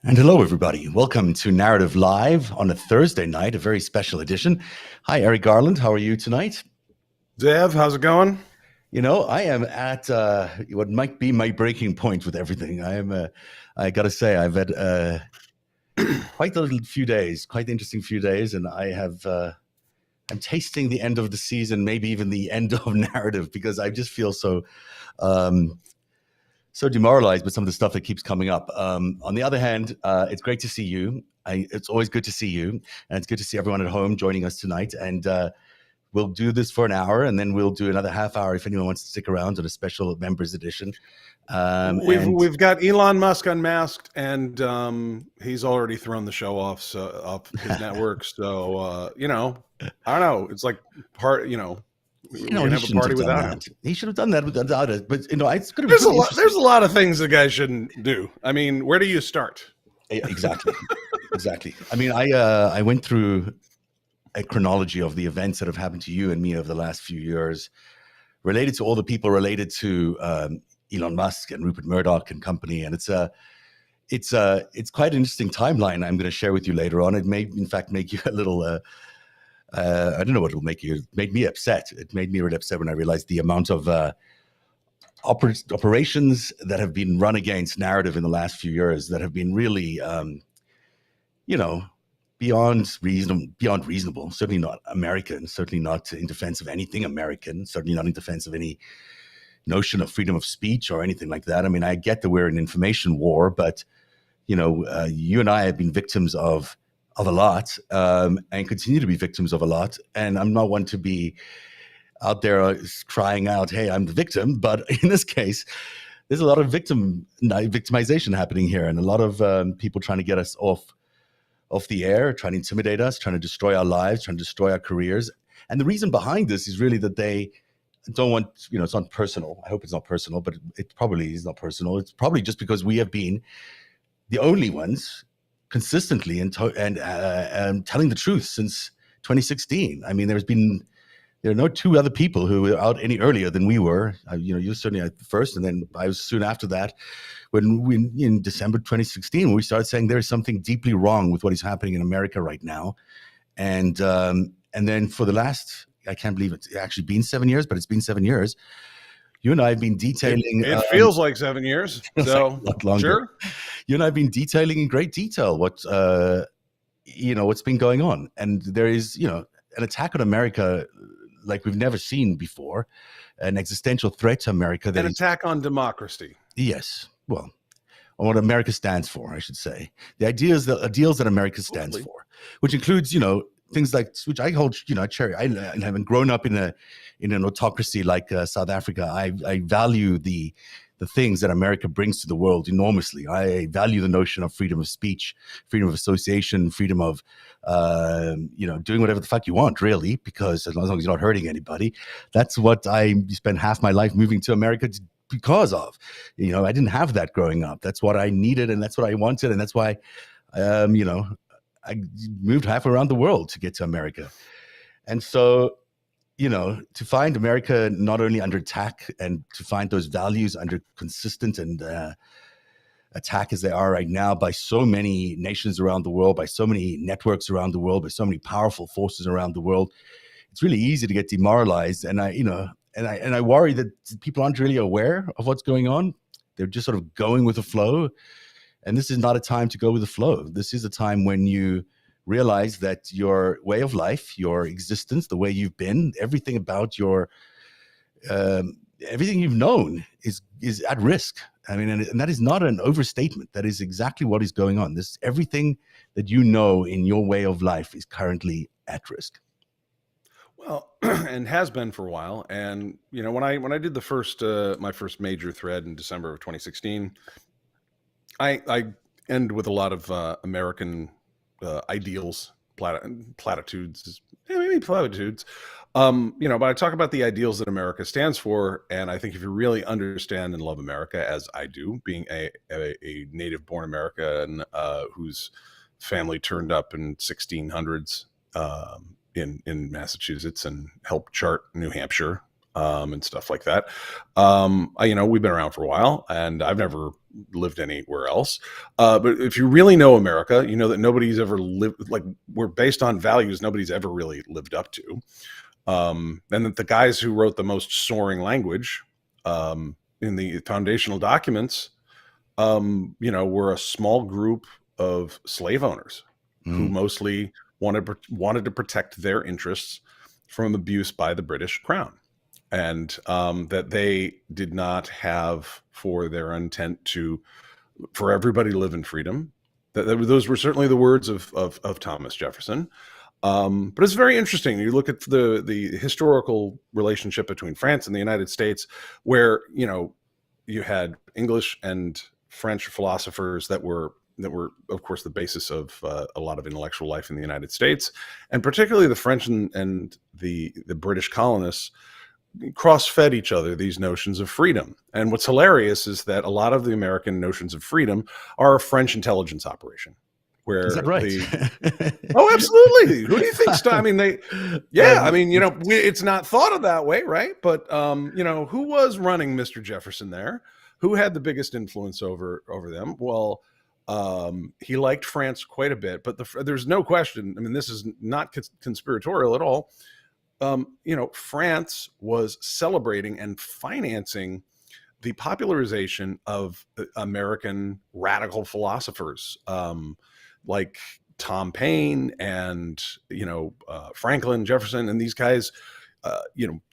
And hello, everybody. Welcome to Narrative Live on a Thursday night, a very special edition. Hi, Eric Garland. How are you tonight? Zev, how's it going? You know, I am at what might be my breaking point with everything. I got to say, I've had quite a few days, quite interesting few days, and I'm tasting the end of the season, maybe even the end of Narrative, because I just feel um, so demoralized with some of the stuff that keeps coming up. On the other hand, it's great to see you. It's always good to see you, and it's good to see everyone at home joining us tonight. And we'll do this for an hour, and then we'll do another half hour if anyone wants to stick around on a special members edition. We've got Elon Musk unmasked, and he's already thrown the show off his network. So I don't know. It's like we can have a party without him. He should have done that without it. But it's going to be. There's a lot of things the guy shouldn't do. I mean, where do you start? Exactly, exactly. I mean, I went through a chronology of the events that have happened to you and me over the last few years, related to all the people related to Elon Musk and Rupert Murdoch and company, and it's quite an interesting timeline I'm going to share with you later on. It may, in fact, make you a little. I don't know what it'll make you. It made me upset. It made me really upset when I realized the amount of operations that have been run against Narrative in the last few years that have been really, beyond reasonable. Certainly not American. Certainly not in defense of anything American. Certainly not in defense of any notion of freedom of speech or anything like that. I mean, I get that we're in an information war, but you and I have been victims of a lot, and continue to be victims of a lot. And I'm not one to be out there crying out, "Hey, I'm the victim." But in this case, there's a lot of victimization happening here, and a lot of people trying to get us off the air, trying to intimidate us, trying to destroy our lives, trying to destroy our careers. And the reason behind this is really that they don't want, it's not personal. I hope it's not personal, but it probably is not personal. It's probably just because we have been the only ones consistently and telling the truth since 2016. I mean, there are no two other people who were out any earlier than we were. You were certainly at first, and then I was soon after that. When we, in December 2016, we started saying there is something deeply wrong with what is happening in America right now, and then for the last, I can't believe it's actually been 7 years, but it's been 7 years. You and I have been detailing. It feels like 7 years, so like a lot longer. Sure. You and I have been detailing in great detail what's been going on, and there is an attack on America like we've never seen before, an existential threat to America. An attack on democracy. Yes, well, on what America stands for, I should say. The ideals that America stands for, which includes things like, which I hold, cherry. I haven't grown up in an autocracy like South Africa. I value the things that America brings to the world enormously. I value the notion of freedom of speech, freedom of association, freedom of, doing whatever the fuck you want, really, because as long as you're not hurting anybody. That's what I spent half my life moving to America because of. I didn't have that growing up. That's what I needed, and that's what I wanted, and that's why, I moved half around the world to get to America. And so, to find America not only under attack and to find those values under consistent and attack as they are right now by so many nations around the world, by so many networks around the world, by so many powerful forces around the world, it's really easy to get demoralized. And I worry that people aren't really aware of what's going on. They're just sort of going with the flow. And this is not a time to go with the flow. This is a time when you realize that your way of life, your existence, the way you've been, everything about your, everything you've known is at risk. I mean, and that is not an overstatement. That is exactly what is going on. Everything that you know in your way of life is currently at risk. Well, and has been for a while. And when I did the first my first major thread in December of 2016. I end with a lot of American ideals, platitudes, maybe platitudes. But I talk about the ideals that America stands for, and I think if you really understand and love America, as I do, being a native-born American whose family turned up in 1600s in Massachusetts and helped chart New Hampshire, and stuff like that. We've been around for a while, and I've never lived anywhere else. But if you really know America, you know that nobody's ever lived, like, we're based on values nobody's ever really lived up to. And that the guys who wrote the most soaring language in the foundational documents, were a small group of slave owners who mostly wanted to protect their interests from abuse by the British Crown, and that they did not have for their intent for everybody to live in freedom. Those were certainly the words of Thomas Jefferson. But it's very interesting. You look at the historical relationship between France and the United States, where you had English and French philosophers that were, of course, the basis of a lot of intellectual life in the United States, and particularly the French and the British colonists cross-fed each other these notions of freedom. And what's hilarious is that a lot of the American notions of freedom are a French intelligence operation. Where Is that right? Oh, absolutely. Who do you think? It's not thought of that way, right? But who was running Mr. Jefferson there? Who had the biggest influence over them? Well, he liked France quite a bit, but there's no question. I mean, this is not conspiratorial at all. France was celebrating and financing the popularization of American radical philosophers, like Tom Paine and Franklin, Jefferson, and these guys.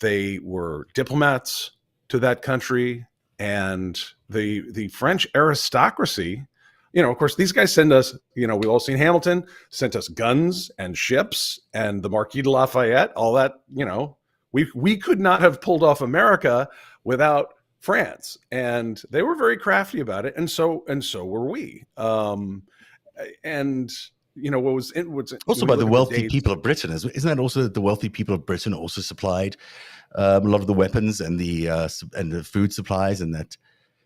They were diplomats to that country, and the French aristocracy. Of course, these guys send us, we've all seen Hamilton, sent us guns and ships and the Marquis de Lafayette, all that, we could not have pulled off America without France. And they were very crafty about it. And so were we. What's also by the wealthy people of Britain, isn't that also that the wealthy people of Britain also supplied a lot of the weapons and the food supplies, and that,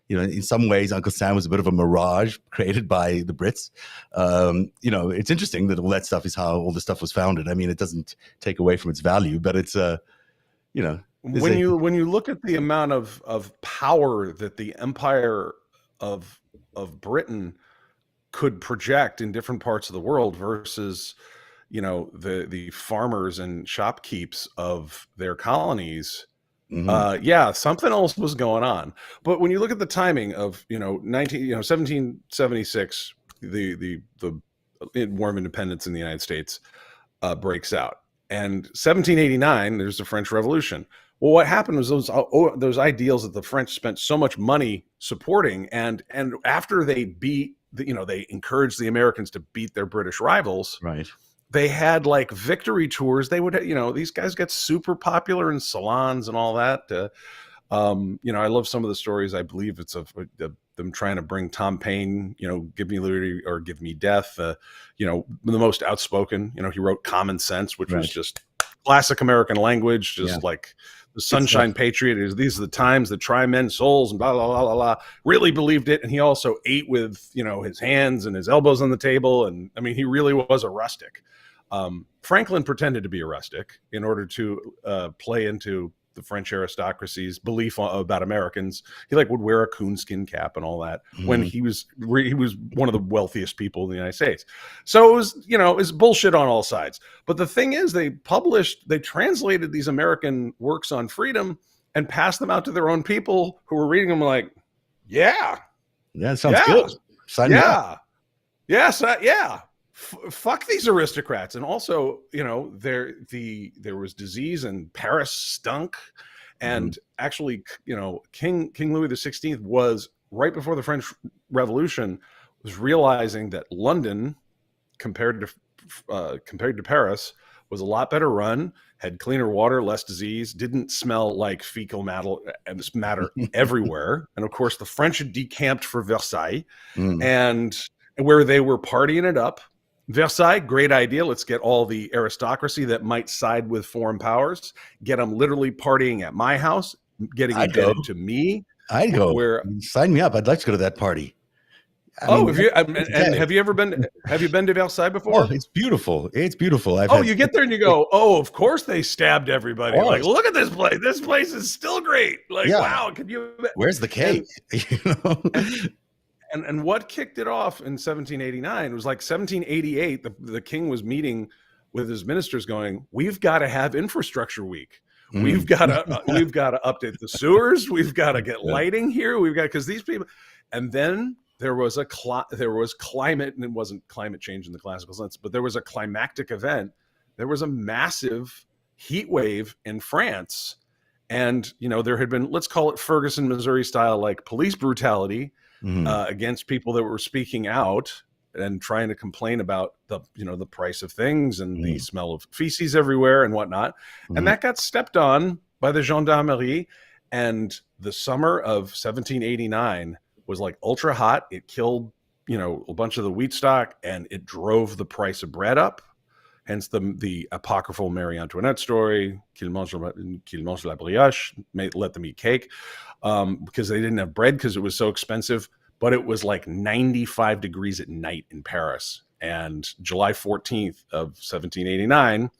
in some ways, Uncle Sam was a bit of a mirage created by the Brits. It's interesting that all that stuff is how all this stuff was founded. I mean, it doesn't take away from its value, but it's, when you look at the amount of power that the Empire of Britain could project in different parts of the world versus, the farmers and shopkeepers of their colonies. Something else was going on. But when you look at the timing of 1776, the War of Independence in the United States breaks out, and 1789 there's the French Revolution. Well, what happened was those ideals that the French spent so much money supporting, and after they they encouraged the Americans to beat their British rivals, right? They had like victory tours. They would, these guys get super popular in salons and all that. I love some of the stories. I believe it's of them trying to bring Tom Paine, give me liberty or give me death. The most outspoken, he wrote Common Sense, which was just classic American language, just like the Sunshine Patriot. These are the times that try men's souls and blah, blah, blah, blah, blah. Really believed it. And he also ate with, his hands and his elbows on the table. And I mean, he really was a rustic. Franklin pretended to be a rustic in order to play into the French aristocracy's belief about Americans. He would wear a coonskin cap and all that when he was one of the wealthiest people in the United States. So it was bullshit on all sides. But the thing is, they translated these American works on freedom and passed them out to their own people who were reading them like, that sounds good. Sign me up. Fuck these aristocrats. And also, there was disease and Paris stunk. And actually, King Louis XVI was, right before the French Revolution, was realizing that London, compared to Paris, was a lot better run, had cleaner water, less disease, didn't smell like fecal matter everywhere. And of course, the French had decamped for Versailles, and where they were partying it up. Versailles, great idea. Let's get all the aristocracy that might side with foreign powers, get them literally partying at my house, getting indebted to me. I'd go. Sign me up. I'd like to go to that party. I Oh, mean, have you and okay. have you ever been to Versailles Oh, before? it's beautiful. It's beautiful. I've Oh, had you get there and you go, "Oh, of course they stabbed of everybody." Like, course. "Look at this place. This place is still great." Like, Yeah. "Wow, can you?" Where's the cake? And You know? and and what kicked it off in 1789 was like 1788. The king was meeting with his ministers, going, "We've got to have infrastructure week. Mm. We've got to update the sewers. We've got to get Yeah. lighting here. We've got because these people." And then there was there was climate, and it wasn't climate change in the classical sense, but there was a climactic event. There was a massive heat wave in France, and there had been, let's call it Ferguson, Missouri style, like police brutality Mhm. against people that were speaking out and trying to complain about the price of things and the Mhm. smell of feces everywhere and whatnot. And Mhm. that got stepped on by the gendarmerie. And the summer of 1789 was like ultra hot. It killed, a bunch of the wheat stock, and it drove the price of bread up. Hence the apocryphal Marie Antoinette story, qu'il mange la brioche, let them eat cake, because they didn't have bread because it was so expensive. But it was like 95 degrees at night in Paris. And July 14th of 1789,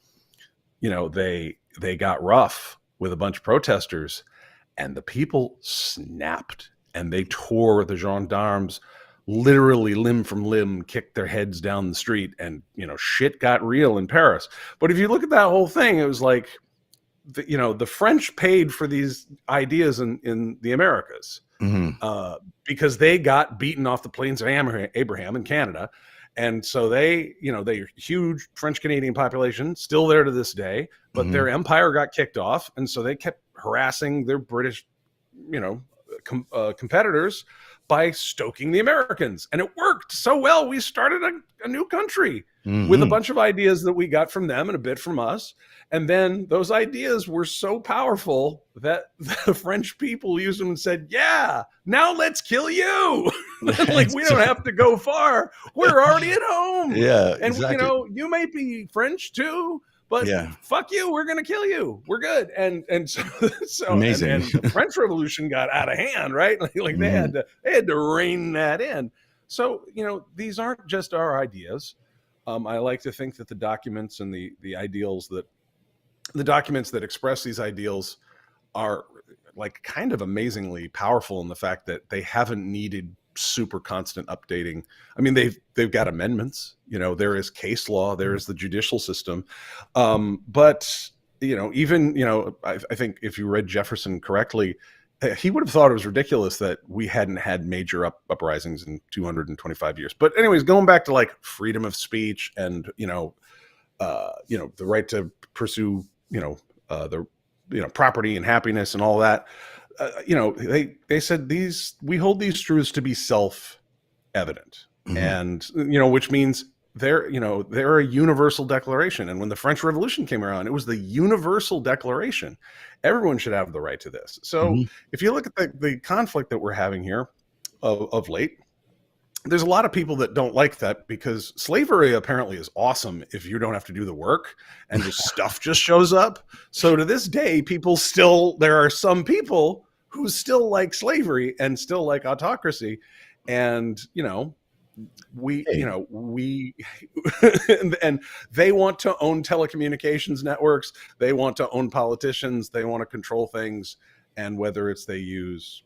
they got rough with a bunch of protesters, and the people snapped, and they tore the gendarmes literally limb from limb, kicked their heads down the street, and shit got real in Paris. But if you look at that whole thing, it was like the French paid for these ideas in the Americas, Mhm. because they got beaten off the plains of Abraham in Canada. And so they're huge French Canadian population, still there to this day, but Mhm. their empire got kicked off. And so they kept harassing their British, competitors by stoking the Americans. And it worked so well. We started a new country with a Mhm. bunch of ideas that we got from them and a bit from us. And then those ideas were so powerful that the French people used them and said, "Yeah, now let's kill you." Like, we don't have to go far. We're already at home. Yeah, And, exactly. you may be French too, but Yeah. fuck you, we're going to kill you. We're good. And so, Amazing. and the French Revolution got out of hand, right? Like they Mhm. had to rein that in. So, these aren't just our ideas. I like to think that the documents and the documents that express these ideals are like kind of amazingly powerful in the fact that they haven't needed super constant updating. I mean, they've got amendments. There is case law, there is the judicial system, but even I think if you read Jefferson correctly, he would have thought it was ridiculous that we hadn't had major uprisings in 225 years. But anyways, going back to like freedom of speech and the right to pursue the property and happiness and all that. They said we hold these truths to be self-evident, Mhm. and which means they're a universal declaration. And when the French Revolution came around, it was the universal declaration. Everyone should have the right to this. So Mhm. if you look at the conflict that we're having here of late, there's a lot of people that don't like that, because slavery apparently is awesome if you don't have to do the work and just stuff just shows up. So to this day, there are some people who still like slavery and still like autocracy. And, Hey. we and they want to own telecommunications networks. They want to own politicians. They want to control things. And whether it's they use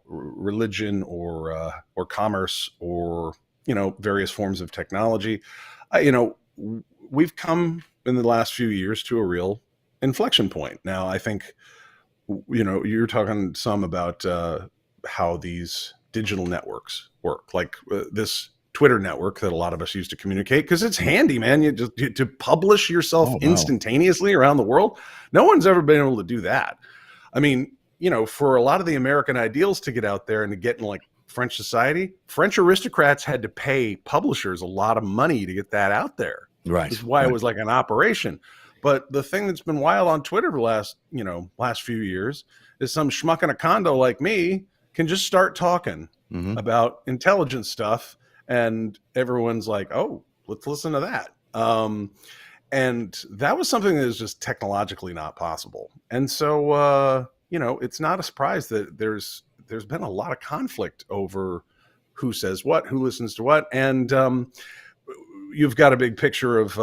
religion or commerce or various forms of technology, we've come in the last few years to a real inflection point. Now, I think you're talking some about how these digital networks work, like this Twitter network that a lot of us use to communicate, because it's handy, man. To publish yourself Oh, wow. instantaneously around the world. No one's ever been able to do that. I mean, for a lot of the American ideals to get out there and to get in like French society, French aristocrats had to pay publishers a lot of money to get that out there. This Right. is why it Right. was like an operation. But the thing that's been wild on Twitter the last few years is some schmuck in a condo like me can just start talking Mhm. about intelligence stuff, and everyone's like, "Oh, let's listen to that." And that was something that is just technologically not possible. And so, it's not a surprise that there's been a lot of conflict over who says what, who listens to what. And you've got a big picture of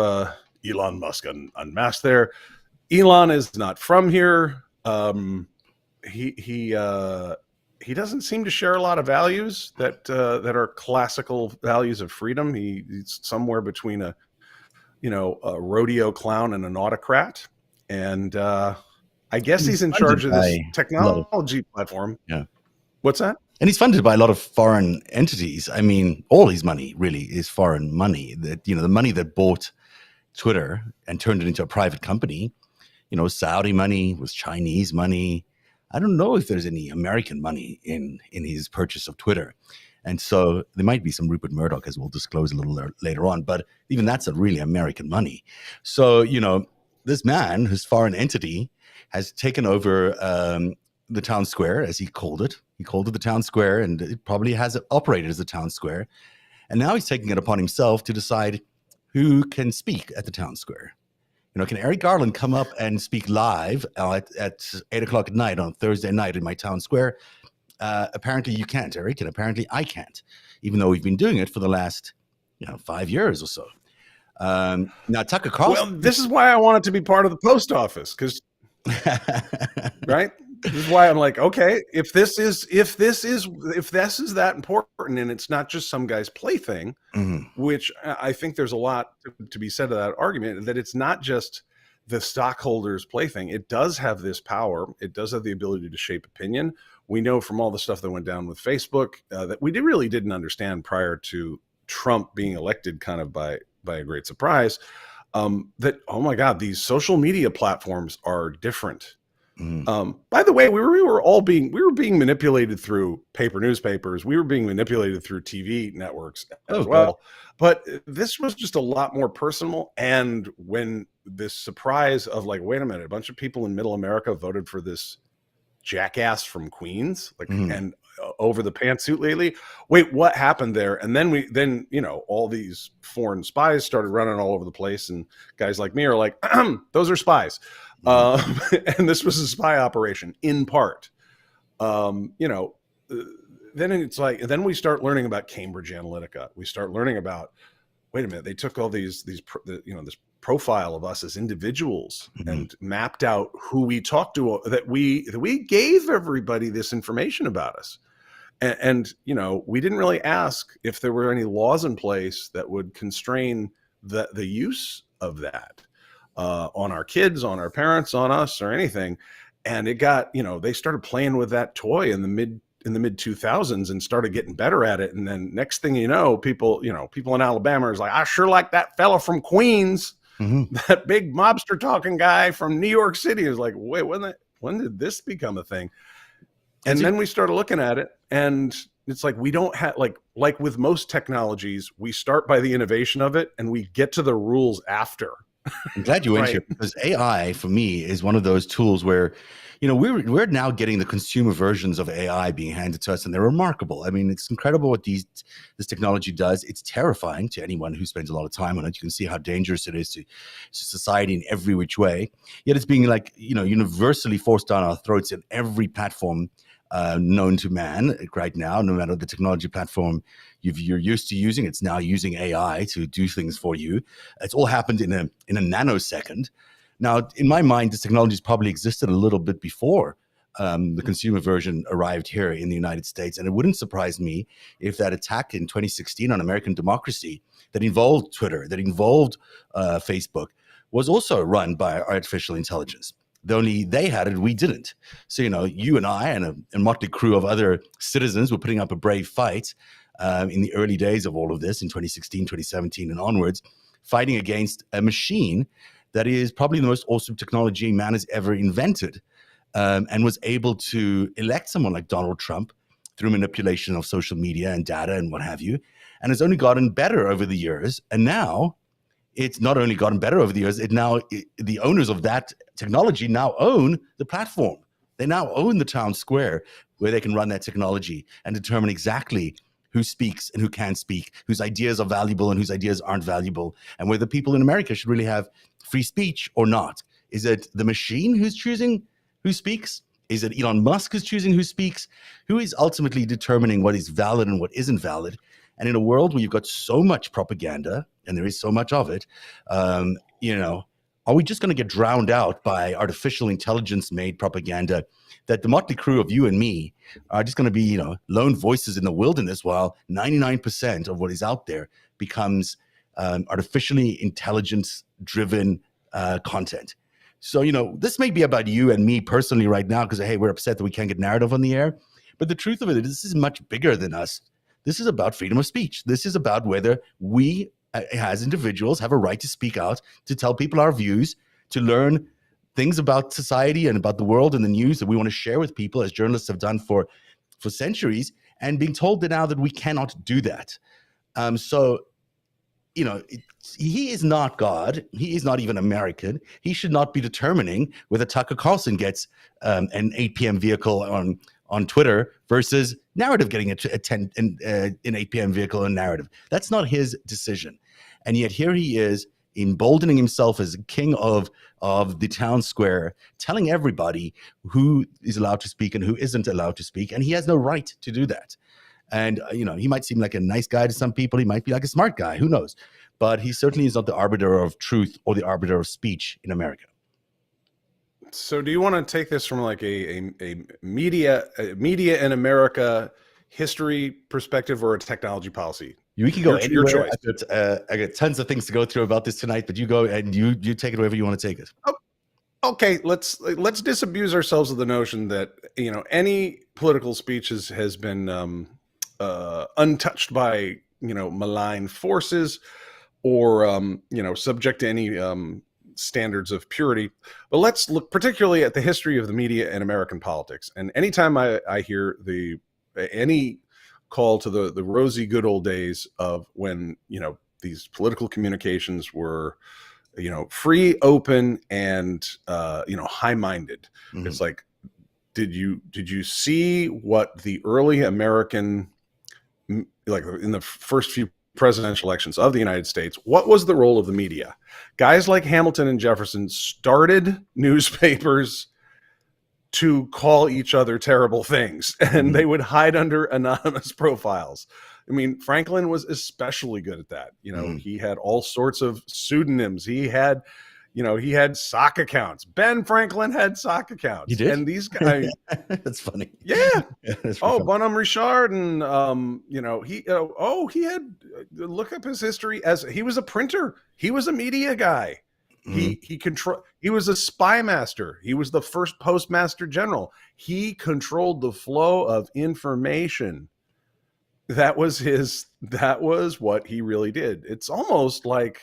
Elon Musk unmasked there. Elon is not from here. He doesn't seem to share a lot of values that are classical values of freedom. He's somewhere between a rodeo clown and an autocrat. And I guess he's in charge of this technology platform. Yeah. What's that? And he's funded by a lot of foreign entities. I mean, all his money really is foreign money. That the money that bought Twitter and turned it into a private company, Saudi money, was Chinese money. I don't know if there's any American money in his purchase of Twitter. And so there might be some Rupert Murdoch, as we'll disclose a little later on, but even that's a really American money. So, this man, whose foreign entity, has taken over the town square, as he called it. He called it the town square, and it probably has operated as the town square. And now he's taking it upon himself to decide who can speak at the town square. Can Eric Garland come up and speak live at 8 o'clock at night on Thursday night in my town square? Apparently you can't, Eric, and apparently I can't, even though we've been doing it for the last 5 years or so. Now Tucker Carlson. Well, this is why I want it to be part of the post office, because right. This is why I'm like, okay, if this is that important, and it's not just some guy's plaything, which I think there's a lot to be said to that argument, that it's not just the stockholders' plaything. It does have this power. It does have the ability to shape opinion. We know from all the stuff that went down with Facebook that we really didn't understand prior to Trump being elected, kind of by a great surprise, that, oh my God, these social media platforms are different. By the way, we were being manipulated through paper newspapers. We were being manipulated through TV networks as well. But this was just a lot more personal. And when this surprise of like, wait a minute, a bunch of people in Middle America voted for this jackass from Queens, and over the pantsuit lately. Wait, what happened there? And then all these foreign spies started running all over the place, and guys like me are like, those are spies. And this was a spy operation in part. Then it's like, then we start learning about Cambridge Analytica. We start learning about, wait a minute, they took all this profile of us as individuals and mapped out who we talked to, that we gave everybody this information about us. And we didn't really ask if there were any laws in place that would constrain the use of that on our kids, on our parents, on us, or anything. And it got, they started playing with that toy in the mid 2000s and started getting better at it. And then next thing you know, people in Alabama is like, I sure like that fella from Queens, that big mobster talking guy from New York City. Is like, wait, when did this become a thing? And then we started looking at it, and it's like, we don't have, like with most technologies, we start by the innovation of it and we get to the rules after. I'm glad you went here, because AI for me is one of those tools where, we're now getting the consumer versions of AI being handed to us, and they're remarkable. I mean, it's incredible what this technology does. It's terrifying to anyone who spends a lot of time on it. You can see how dangerous it is to society in every which way. Yet it's being universally forced down our throats in every platform known to man right now. No matter the technology platform you're used to using, it's now using AI to do things for you. It's all happened in a nanosecond. Now, in my mind, this technology has probably existed a little bit before the consumer version arrived here in the United States. And it wouldn't surprise me if that attack in 2016 on American democracy that involved Twitter, that involved Facebook, was also run by artificial intelligence. Only they had it, we didn't. So, you and I and a motley crew of other citizens were putting up a brave fight in the early days of all of this in 2016, 2017 and onwards, fighting against a machine that is probably the most awesome technology man has ever invented, and was able to elect someone like Donald Trump through manipulation of social media and data and what have you, and has only gotten better over the years. And now it's not only gotten better over the years, the owners of that technology now own the platform. They now own the town square where they can run that technology and determine exactly who speaks and who can't speak, whose ideas are valuable and whose ideas aren't valuable, and whether people in America should really have free speech or not. Is it the machine who's choosing who speaks, Is it Elon Musk who's choosing who speaks? Who is ultimately determining what is valid and what isn't valid? And in a world where you've got so much propaganda, and there is so much of it, are we just going to get drowned out by artificial intelligence-made propaganda that the motley crew of you and me are just going to be, lone voices in the wilderness while 99% of what is out there becomes artificially intelligence-driven content? So, this may be about you and me personally right now because, hey, we're upset that we can't get narrative on the air. But the truth of it is this is much bigger than us. This is about freedom of speech. This is about whether we, as individuals, have a right to speak out, to tell people our views, to learn things about society and about the world and the news that we want to share with people, as journalists have done for centuries, and being told that now that we cannot do that. He is not God. He is not even American. He should not be determining whether Tucker Carlson gets an 8 p.m. vehicle on Twitter versus Narativ getting an 8 p.m. vehicle on Narativ. That's not his decision. And yet here he is, emboldening himself as king of the town square, telling everybody who is allowed to speak and who isn't allowed to speak. And he has no right to do that. And, he might seem like a nice guy to some people. He might be like a smart guy. Who knows? But he certainly is not the arbiter of truth or the arbiter of speech in America. So do you want to take this from like a media in America history perspective or a technology policy? We can go your anywhere. choice. I got tons of things to go through about this tonight, but you go and you take it wherever you want to take it. Okay, let's disabuse ourselves of the notion that any political speech has been untouched by malign forces or subject to any standards of purity. But let's look particularly at the history of the media and American politics. And anytime I hear any call to the rosy good old days of when these political communications were free, open, and high-minded. Mm-hmm. It's like, did you see what the early American, like in the first few presidential elections of the United States, what was the role of the media? Guys like Hamilton and Jefferson started newspapers to call each other terrible things, and they would hide under anonymous profiles. I mean, Franklin was especially good at that. He had all sorts of pseudonyms. He had sock accounts. Ben Franklin had sock accounts. He did? And these guys. That's funny. Yeah. That's Bonhomme Richard. And, he had, look up his history as he was a printer. He was a media guy. Mm-hmm. He was a spy master. He was the first postmaster general. He controlled the flow of information. That was what he really did. It's almost like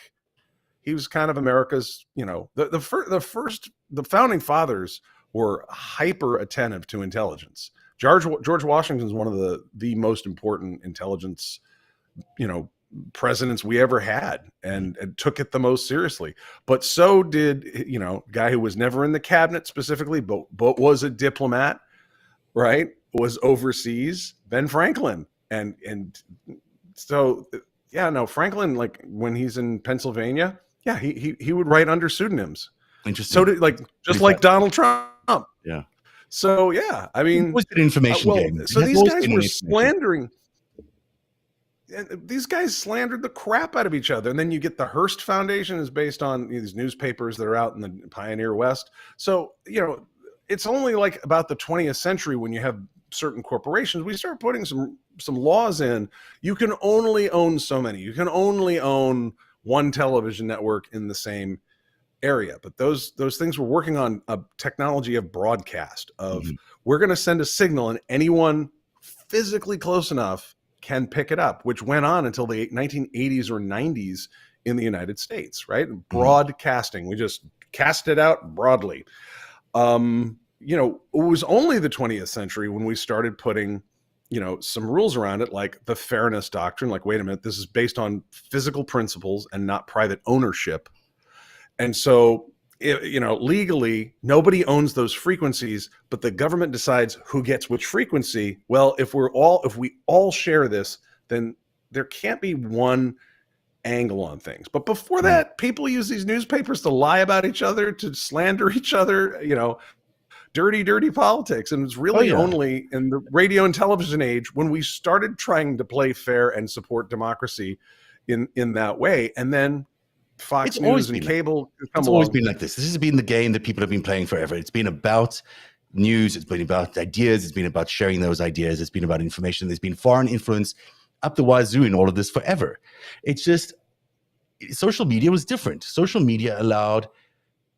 he was kind of America's, the founding fathers were hyper attentive to intelligence. George Washington is one of the most important intelligence, presidents we ever had, and took it the most seriously. But so did, guy who was never in the cabinet specifically, but was a diplomat, right? Was overseas, Ben Franklin. And so, Franklin, like when he's in Pennsylvania, he would write under pseudonyms. Interesting. So did like Donald Trump. Yeah. So I mean, it was an information game. So these guys were slandering. These guys slandered the crap out of each other, and then you get the Hearst Foundation is based on these newspapers that are out in the Pioneer West. So it's only like about the 20th century when you have certain corporations, we start putting some laws in. You can only own so many. You can only own one television network in the same area. But those things were working on a technology of broadcast of we're going to send a signal and anyone physically close enough can pick it up, which went on until the 1980s or 90s in the United States, right? Broadcasting. We just cast it out broadly. It was only the 20th century when we started putting, some rules around it, like the fairness doctrine. Like, wait a minute, this is based on physical principles and not private ownership. And so, legally, nobody owns those frequencies, but the government decides who gets which frequency. Well, if we all share this, then there can't be one angle on things. But before that, people use these newspapers to lie about each other, to slander each other, dirty politics. And it's really only in the radio and television age when we started trying to play fair and support democracy in that way. And then Fox News and cable. It's always been like this. This has been the game that people have been playing forever. It's been about news. It's been about ideas. It's been about sharing those ideas. It's been about information. There's been foreign influence up the wazoo in all of this forever. It's just social media was different. Social media allowed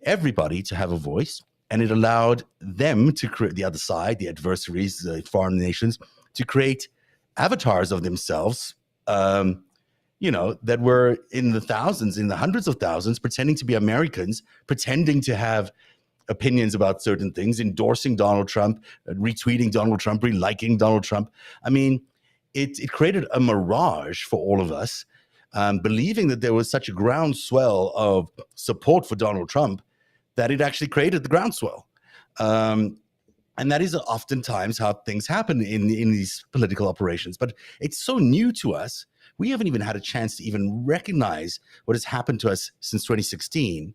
everybody to have a voice, and it allowed them to create the other side, the adversaries, the foreign nations, to create avatars of themselves, that were in the thousands, in the hundreds of thousands, pretending to be Americans, pretending to have opinions about certain things, endorsing Donald Trump, retweeting Donald Trump, reliking Donald Trump. I mean, it created a mirage for all of us, believing that there was such a groundswell of support for Donald Trump that it actually created the groundswell. And that is oftentimes how things happen in these political operations. But it's so new to us. We haven't even had a chance to even recognize what has happened to us since 2016.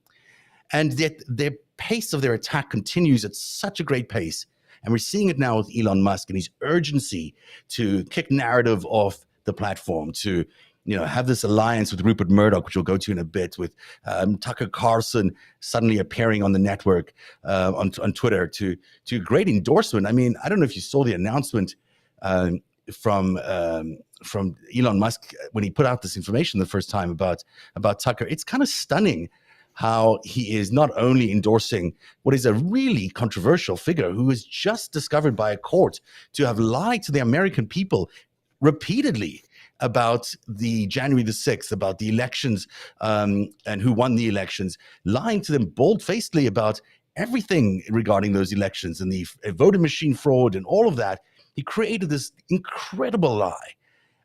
And yet the pace of their attack continues at such a great pace. And we're seeing it now with Elon Musk and his urgency to kick Narativ off the platform, to have this alliance with Rupert Murdoch, which we'll go to in a bit, with Tucker Carlson suddenly appearing on the network on Twitter to great endorsement. I mean, I don't know if you saw the announcement from Elon Musk when he put out this information the first time about Tucker. It's kind of stunning how he is not only endorsing what is a really controversial figure who was just discovered by a court to have lied to the American people repeatedly about the January the 6th, about the elections and who won the elections, lying to them bold-facedly about everything regarding those elections and the voting machine fraud and all of that. He created this incredible lie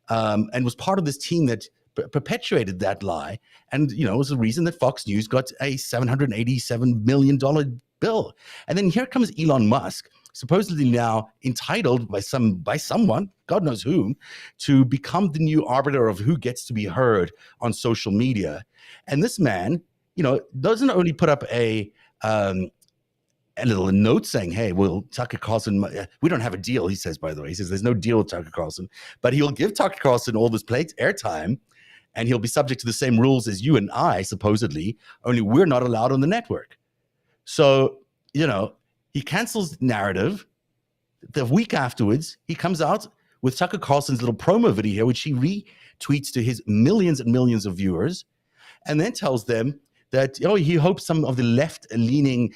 and was part of this team that perpetuated that lie. And, it was the reason that Fox News got a $787 million bill. And then here comes Elon Musk, supposedly now entitled by someone, God knows whom, to become the new arbiter of who gets to be heard on social media. And this man, doesn't only put up a little note saying, hey, well, Tucker Carlson, we don't have a deal, he says, by the way. He says there's no deal with Tucker Carlson, but he'll give Tucker Carlson all this airtime, and he'll be subject to the same rules as you and I, supposedly, only we're not allowed on the network. So, he cancels Narativ. The week afterwards, he comes out with Tucker Carlson's little promo video, which he retweets to his millions and millions of viewers, and then tells them that he hopes some of the left-leaning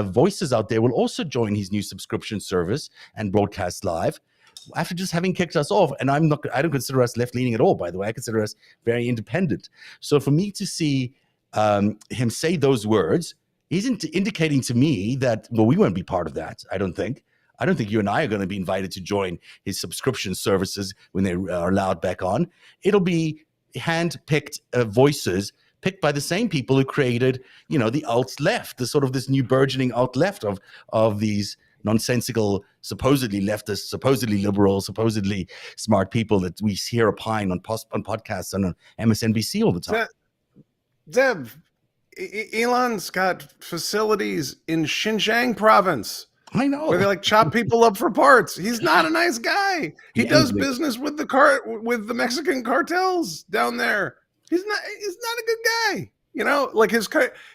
voices out there will also join his new subscription service and broadcast live after just having kicked us off. And I don't consider us left-leaning at all, by the way. I consider us very independent. So for me to see him say those words, he's indicating to me that, well, we won't be part of that, I don't think. I don't think you and I are going to be invited to join his subscription services when they are allowed back on. It'll be hand-picked voices picked by the same people who created, the alt-left, the sort of this new burgeoning alt-left of these nonsensical, supposedly leftist, supposedly liberal, supposedly smart people that we hear opine on podcasts and on MSNBC all the time. Zev, Elon's got facilities in Xinjiang province. I know. Where they chop people up for parts. He's not a nice guy. He does business with the Mexican cartels down there. He's not a good guy.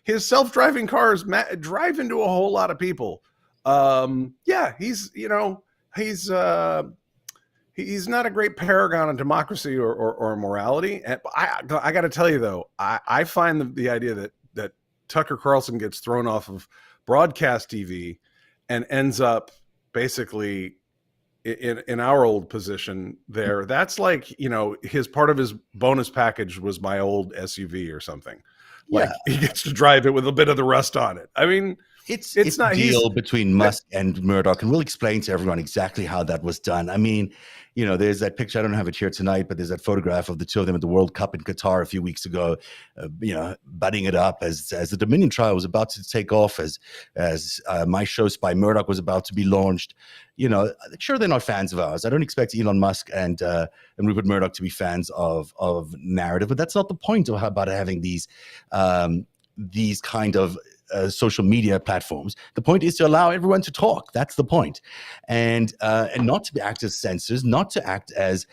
His self-driving cars drive into a whole lot of people. He's not a great paragon of democracy or morality. And I got to tell you though, I find the idea that Tucker Carlson gets thrown off of broadcast TV and ends up basically in our old position there. That's his part of his bonus package was my old SUV or something. He gets to drive it with a bit of the rust on it. I mean, it's not a deal between Musk and Murdoch, and we'll explain to everyone exactly how that was done. I mean, there's that picture. I don't have it here tonight, but there's that photograph of the two of them at the World Cup in Qatar a few weeks ago, budding it up as the Dominion trial was about to take off, as My Show Spy Murdoch was about to be launched. Sure, they're not fans of ours. I don't expect Elon Musk and Rupert Murdoch to be fans of Narativ, but that's not the point about having these kind of social media platforms. The point is to allow everyone to talk. That's the point, and not to act as censors, not to act as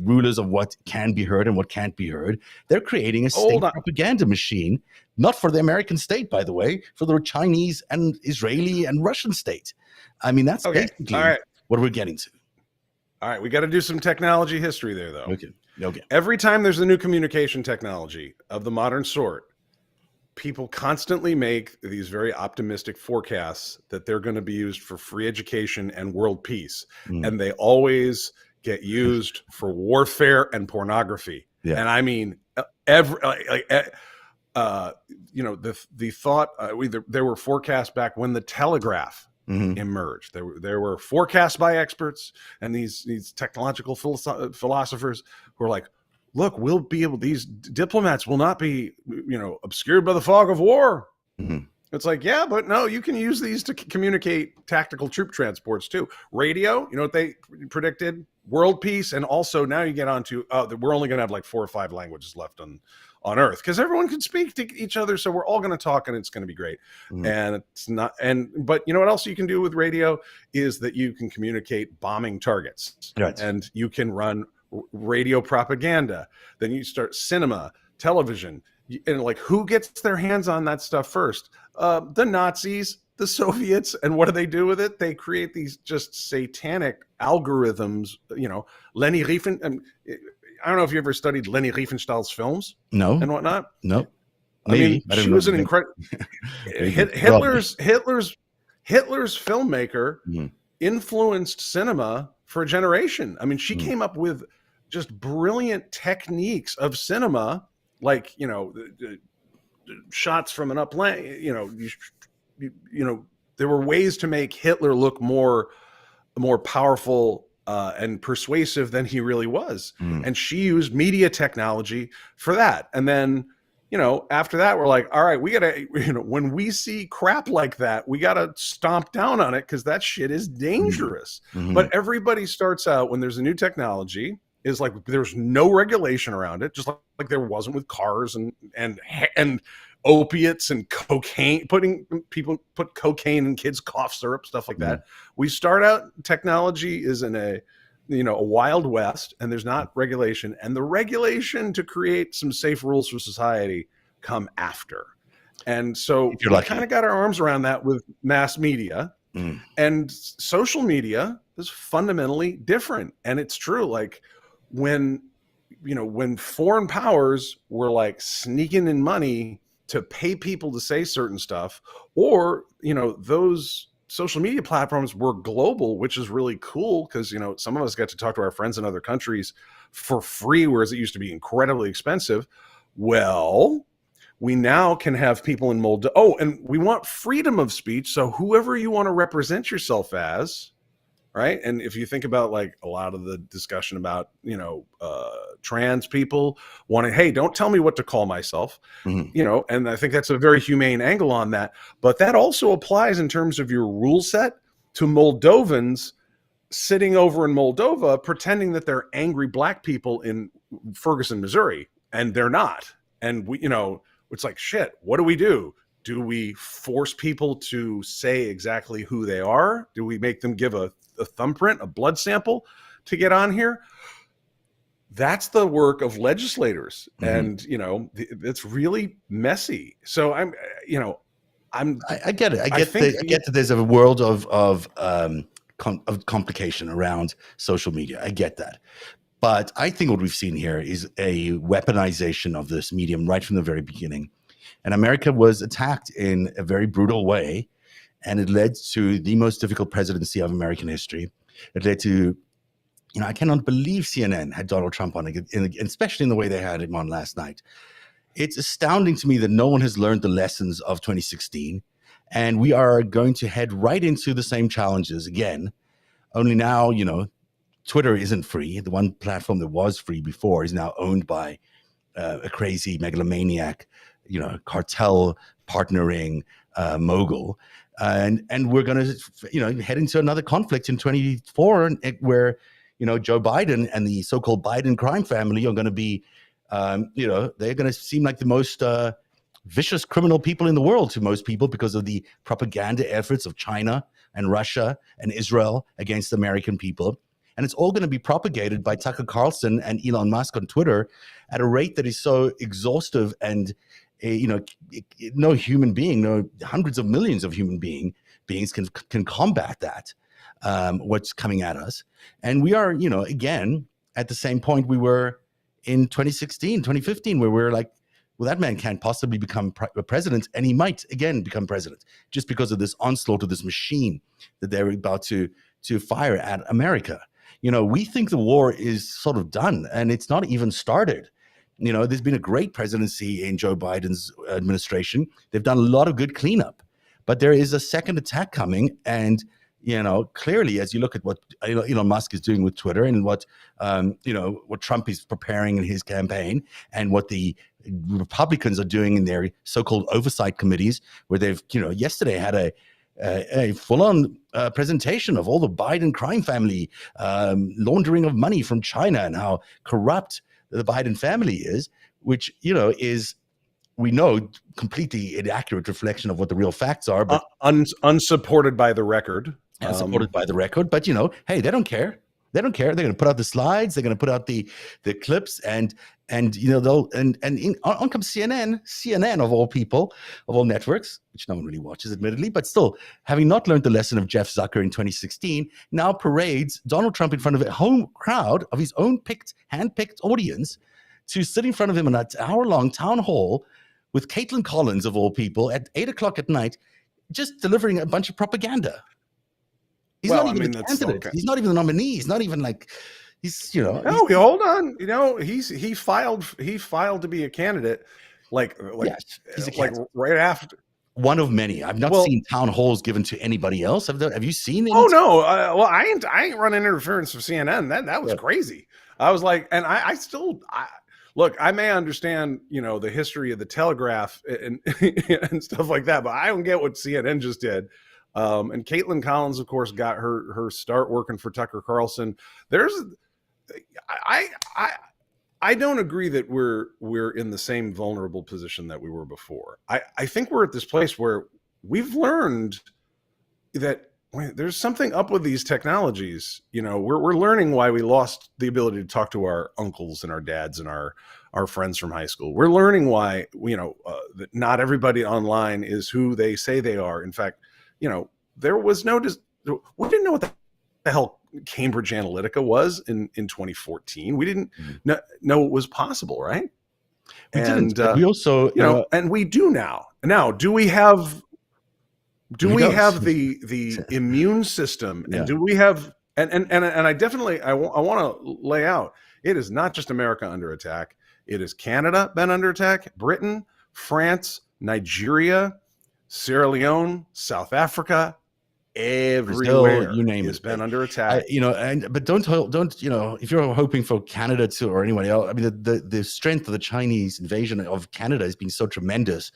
rulers of what can be heard and what can't be heard. They're creating a state propaganda machine, not for the American state, by the way, for the Chinese and Israeli and Russian state. I mean, that's basically what we're getting to. All right, we got to do some technology history there, though. Okay. Every time there's a new communication technology of the modern sort, people constantly make these very optimistic forecasts that they're going to be used for free education and world peace. And they always get used for warfare and pornography. Yeah. And I mean, the thought, there were forecasts back when the telegraph emerged. There were forecasts by experts and these technological philosophers who are like, look, we'll be able, these diplomats will not be, obscured by the fog of war. It's like, yeah, but no, you can use these to communicate tactical troop transports too. Radio, you know what they predicted? World peace. And also now you get onto, we're only going to have like 4 or 5 languages left on Earth because everyone can speak to each other. So we're all going to talk and it's going to be great. And it's not, but you know what else you can do with radio is that you can communicate bombing targets and you can run radio propaganda. Then you start cinema, television, and like who gets their hands on that stuff first? The Nazis, the Soviets. And what do they do with it? They create these just satanic algorithms, Leni Riefenstahl. I don't know if you ever studied Leni Riefenstahl's films. No. And whatnot. No. Maybe. I mean, she was an incredible Hitler's filmmaker influenced cinema for a generation. I mean, she came up with just brilliant techniques of cinema, like, shots from an upland, there were ways to make Hitler look more powerful and persuasive than he really was. And she used media technology for that. And then, after that, we're like, all right, we got to, when we see crap like that, we got to stomp down on it because that shit is dangerous. But everybody starts out when there's a new technology is like, there's no regulation around it, just like there wasn't with cars and opiates and cocaine, put cocaine in kids' cough syrup, stuff like that. We start out, technology is in a wild west, and there's not regulation, and the regulation to create some safe rules for society come after. And so we kind of got our arms around that with mass media, and social media is fundamentally different. And it's true, like when foreign powers were like sneaking in money to pay people to say certain stuff, or, those social media platforms were global, which is really cool because, some of us got to talk to our friends in other countries for free, whereas it used to be incredibly expensive. Well, we now can have people in Moldova. Oh, and we want freedom of speech. So whoever you want to represent yourself as, right? And if you think about like a lot of the discussion about, trans people wanting, hey, don't tell me what to call myself, and I think that's a very humane angle on that. But that also applies in terms of your rule set to Moldovans sitting over in Moldova, pretending that they're angry black people in Ferguson, Missouri, and they're not. And we, it's like, shit, what do we do? Do we force people to say exactly who they are? Do we make them give a thumbprint, a blood sample to get on here? That's the work of legislators. And, it's really messy. So I get it. I get that there's a world of complication around social media. I get that. But I think what we've seen here is a weaponization of this medium right from the very beginning. And America was attacked in a very brutal way. And it led to the most difficult presidency of American history. It led to, I cannot believe CNN had Donald Trump on, especially in the way they had him on last night. It's astounding to me that no one has learned the lessons of 2016. And we are going to head right into the same challenges again. Only now, Twitter isn't free. The one platform that was free before is now owned by a crazy megalomaniac, cartel partnering mogul. And we're going to, head into another conflict in 2024 where, Joe Biden and the so-called Biden crime family are going to be, they're going to seem like the most vicious criminal people in the world to most people because of the propaganda efforts of China and Russia and Israel against American people. And it's all going to be propagated by Tucker Carlson and Elon Musk on Twitter at a rate that is so exhaustive, and no human being, no hundreds of millions of human beings can combat that. What's coming at us. And we are, again, at the same point we were in 2016, 2015, where we're like, well, that man can't possibly become president, and he might again become president just because of this onslaught of this machine that they're about to fire at America. We think the war is sort of done, and it's not even started. There's been a great presidency in Joe Biden's administration. They've done a lot of good cleanup, but there is a second attack coming. And clearly, as you look at what Elon Musk is doing with Twitter, and what Trump is preparing in his campaign, and what the Republicans are doing in their so-called oversight committees, where they've yesterday had a full-on presentation of all the Biden crime family, laundering of money from China, and how corrupt the Biden family is, which is, we know, completely inaccurate reflection of what the real facts are, but unsupported by the record. Unsupported by the record, but hey, they don't care. They don't care. They're going to put out the slides. They're going to put out the clips, and they'll on comes CNN of all people, of all networks, which no one really watches, admittedly, but still, having not learned the lesson of Jeff Zucker in 2016, now parades Donald Trump in front of a home crowd of his own hand-picked audience to sit in front of him in an hour-long town hall with Caitlin Collins, of all people, at 8:00 at night, just delivering a bunch of propaganda. He's not even the candidate. Okay. He's not even the nominee. He's not even No, hold on. He filed to be a candidate. Yes, he's a candidate. Right after. One of many. I've not seen town halls given to anybody else. Have you seen any? Oh no. I ain't running interference for CNN. That was crazy. I was like, and I still look, I may understand, the history of the Telegraph and and stuff like that, but I don't get what CNN just did. And Caitlin Collins, of course, got her start working for Tucker Carlson. I don't agree that we're in the same vulnerable position that we were before. I think we're at this place where we've learned that there's something up with these technologies. We're learning why we lost the ability to talk to our uncles and our dads and our friends from high school. We're learning why that not everybody online is who they say they are. In fact, there was we didn't know what the hell Cambridge Analytica was in 2014. We didn't know it was possible, right? We didn't. We also, and we do now. Now, do we have the immune system, and do we have and I definitely I want to lay out, it is not just America under attack. It is Canada been under attack, Britain, France, Nigeria, Sierra Leone, South Africa, everywhere, Brazil, you name has been under attack. But don't if you're hoping for Canada to, or anybody else, I mean, the strength of the Chinese invasion of Canada has been so tremendous.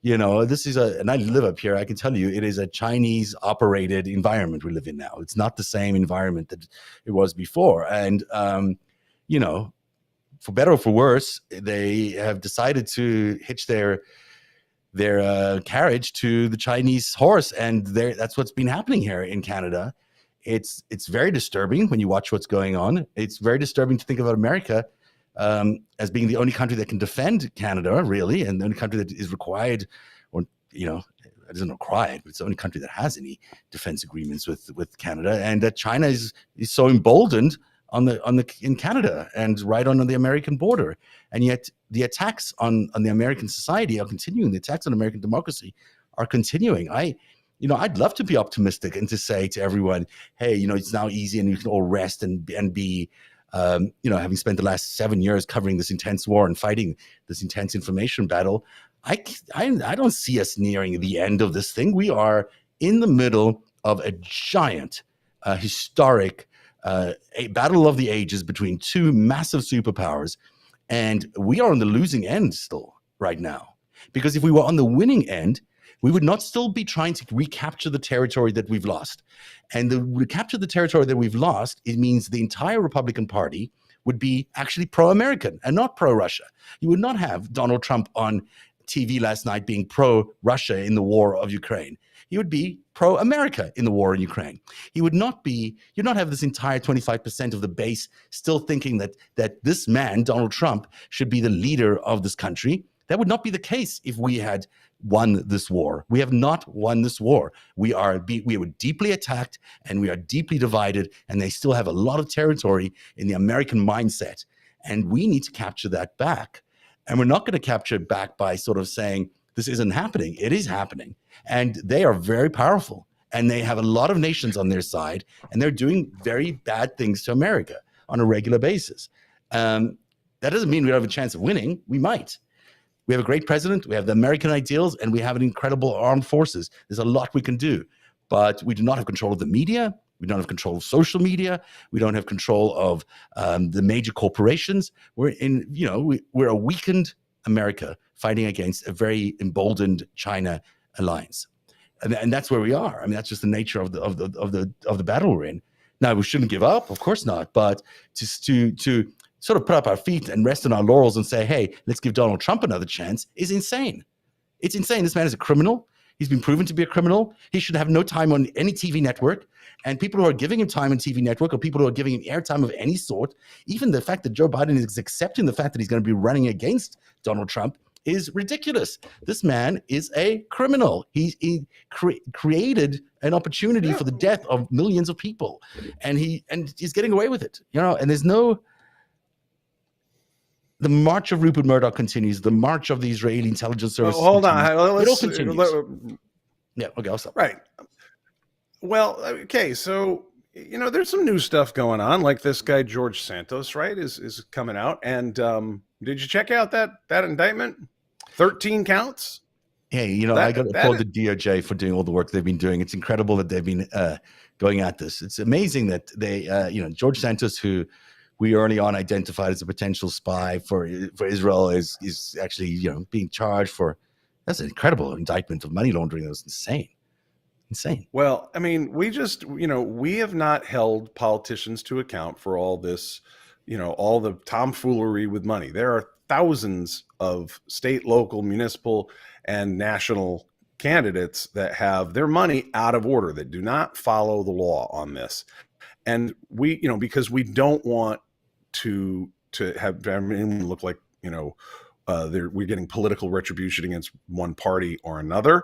This is and I live up here. I can tell you, it is a Chinese operated environment we live in now. It's not the same environment that it was before, and for better or for worse, they have decided to hitch their carriage to the Chinese horse, and that's what's been happening here in Canada. It's very disturbing when you watch what's going on. It's very disturbing to think about America as being the only country that can defend Canada, really, and the only country that is required, or it isn't required, but it's the only country that has any defense agreements with Canada, and that China is so emboldened in Canada and right on the American border. And yet the attacks on the American society are continuing. The attacks on American democracy are continuing. I'd love to be optimistic and to say to everyone, hey, it's now easy and you can all rest and be, having spent the last 7 years covering this intense war and fighting this intense information battle, I don't see us nearing the end of this thing. We are in the middle of a giant, historic a battle of the ages between two massive superpowers, and we are on the losing end still right now. Because if we were on the winning end, we would not still be trying to recapture the territory that we've lost. And to recapture the territory that we've lost, it means the entire Republican Party would be actually pro-American and not pro-Russia. You would not have Donald Trump on TV last night being pro-Russia in the war of Ukraine. He would be pro-America in the war in Ukraine. He would not be, you'd not have this entire 25% of the base still thinking that this man, Donald Trump, should be the leader of this country. That would not be the case if we had won this war. We have not won this war. We were deeply attacked and we are deeply divided, and they still have a lot of territory in the American mindset. And we need to capture that back. And we're not going to capture it back by sort of saying, this isn't happening. It is happening. And they are very powerful. And they have a lot of nations on their side. And they're doing very bad things to America on a regular basis. That doesn't mean we don't have a chance of winning. We might. We have a great president. We have the American ideals. And we have an incredible armed forces. There's a lot we can do. But we do not have control of the media. We don't have control of social media. We don't have control of the major corporations. We're a weakened America fighting against a very emboldened China alliance, and that's where we are. I mean, that's just the nature of the battle we're in. Now, we shouldn't give up, of course not, but just to sort of put up our feet and rest on our laurels and say, hey, let's give Donald Trump another chance is insane. It's insane. This man is a criminal. He's been proven to be a criminal. He should have no time on any TV network. And people who are giving him time on TV network, or people who are giving him airtime of any sort, even the fact that Joe Biden is accepting the fact that he's going to be running against Donald Trump is ridiculous. This man is a criminal. He created an opportunity for the death of millions of people, and he's getting away with it. And there's no. The march of Rupert Murdoch continues. The march of the Israeli intelligence service. Hold on. It all continues. Yeah. Okay. I'll stop. Right. Well, okay. So, there's some new stuff going on. Like this guy, George Santos, right, is coming out. And did you check out that indictment? 13 counts. Hey, I got to applaud the DOJ for doing all the work they've been doing. It's incredible that they've been going at this. It's amazing that they, George Santos, who we early on identified as a potential spy for Israel, is actually being charged for. That's an incredible indictment of money laundering. That was insane. Well, I mean, we just we have not held politicians to account for all this, all the tomfoolery with money. There are thousands of state, local, municipal, and national candidates that have their money out of order, that do not follow the law on this. And we, because we don't want to have everyone look like, we're getting political retribution against one party or another.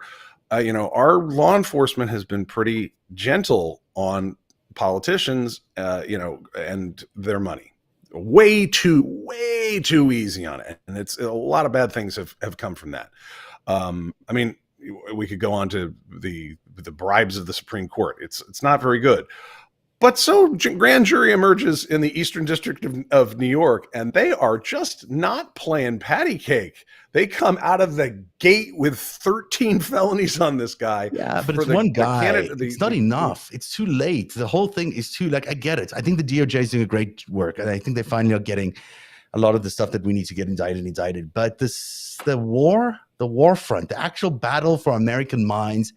Our law enforcement has been pretty gentle on politicians, and their money. Way too easy on it. And it's a lot of bad things have come from that. I mean, we could go on to the bribes of the Supreme Court. It's not very good. But so grand jury emerges in the Eastern District of New York, and they are just not playing patty cake. They come out of the gate with 13 felonies on this guy. Yeah, but it's one guy. It's not enough. It's too late. The whole thing is too, I get it. I think the DOJ is doing a great work, and I think they finally are getting a lot of the stuff that we need to get indicted. But the war front, the actual battle for American minds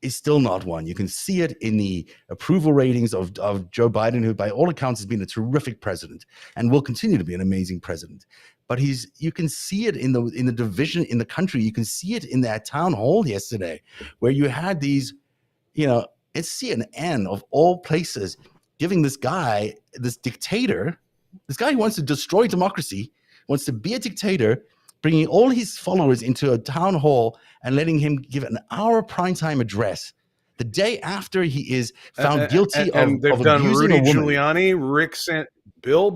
is still not won. You can see it in the approval ratings of Joe Biden, who by all accounts has been a terrific president and will continue to be an amazing president. But you can see it in the division in the country. You can see it in that town hall yesterday, where you had these, it's CNN of all places giving this guy, this dictator, this guy who wants to destroy democracy, wants to be a dictator, bringing all his followers into a town hall and letting him give an hour primetime address the day after he is found guilty of done abusing Rudy a woman. Giuliani, Bill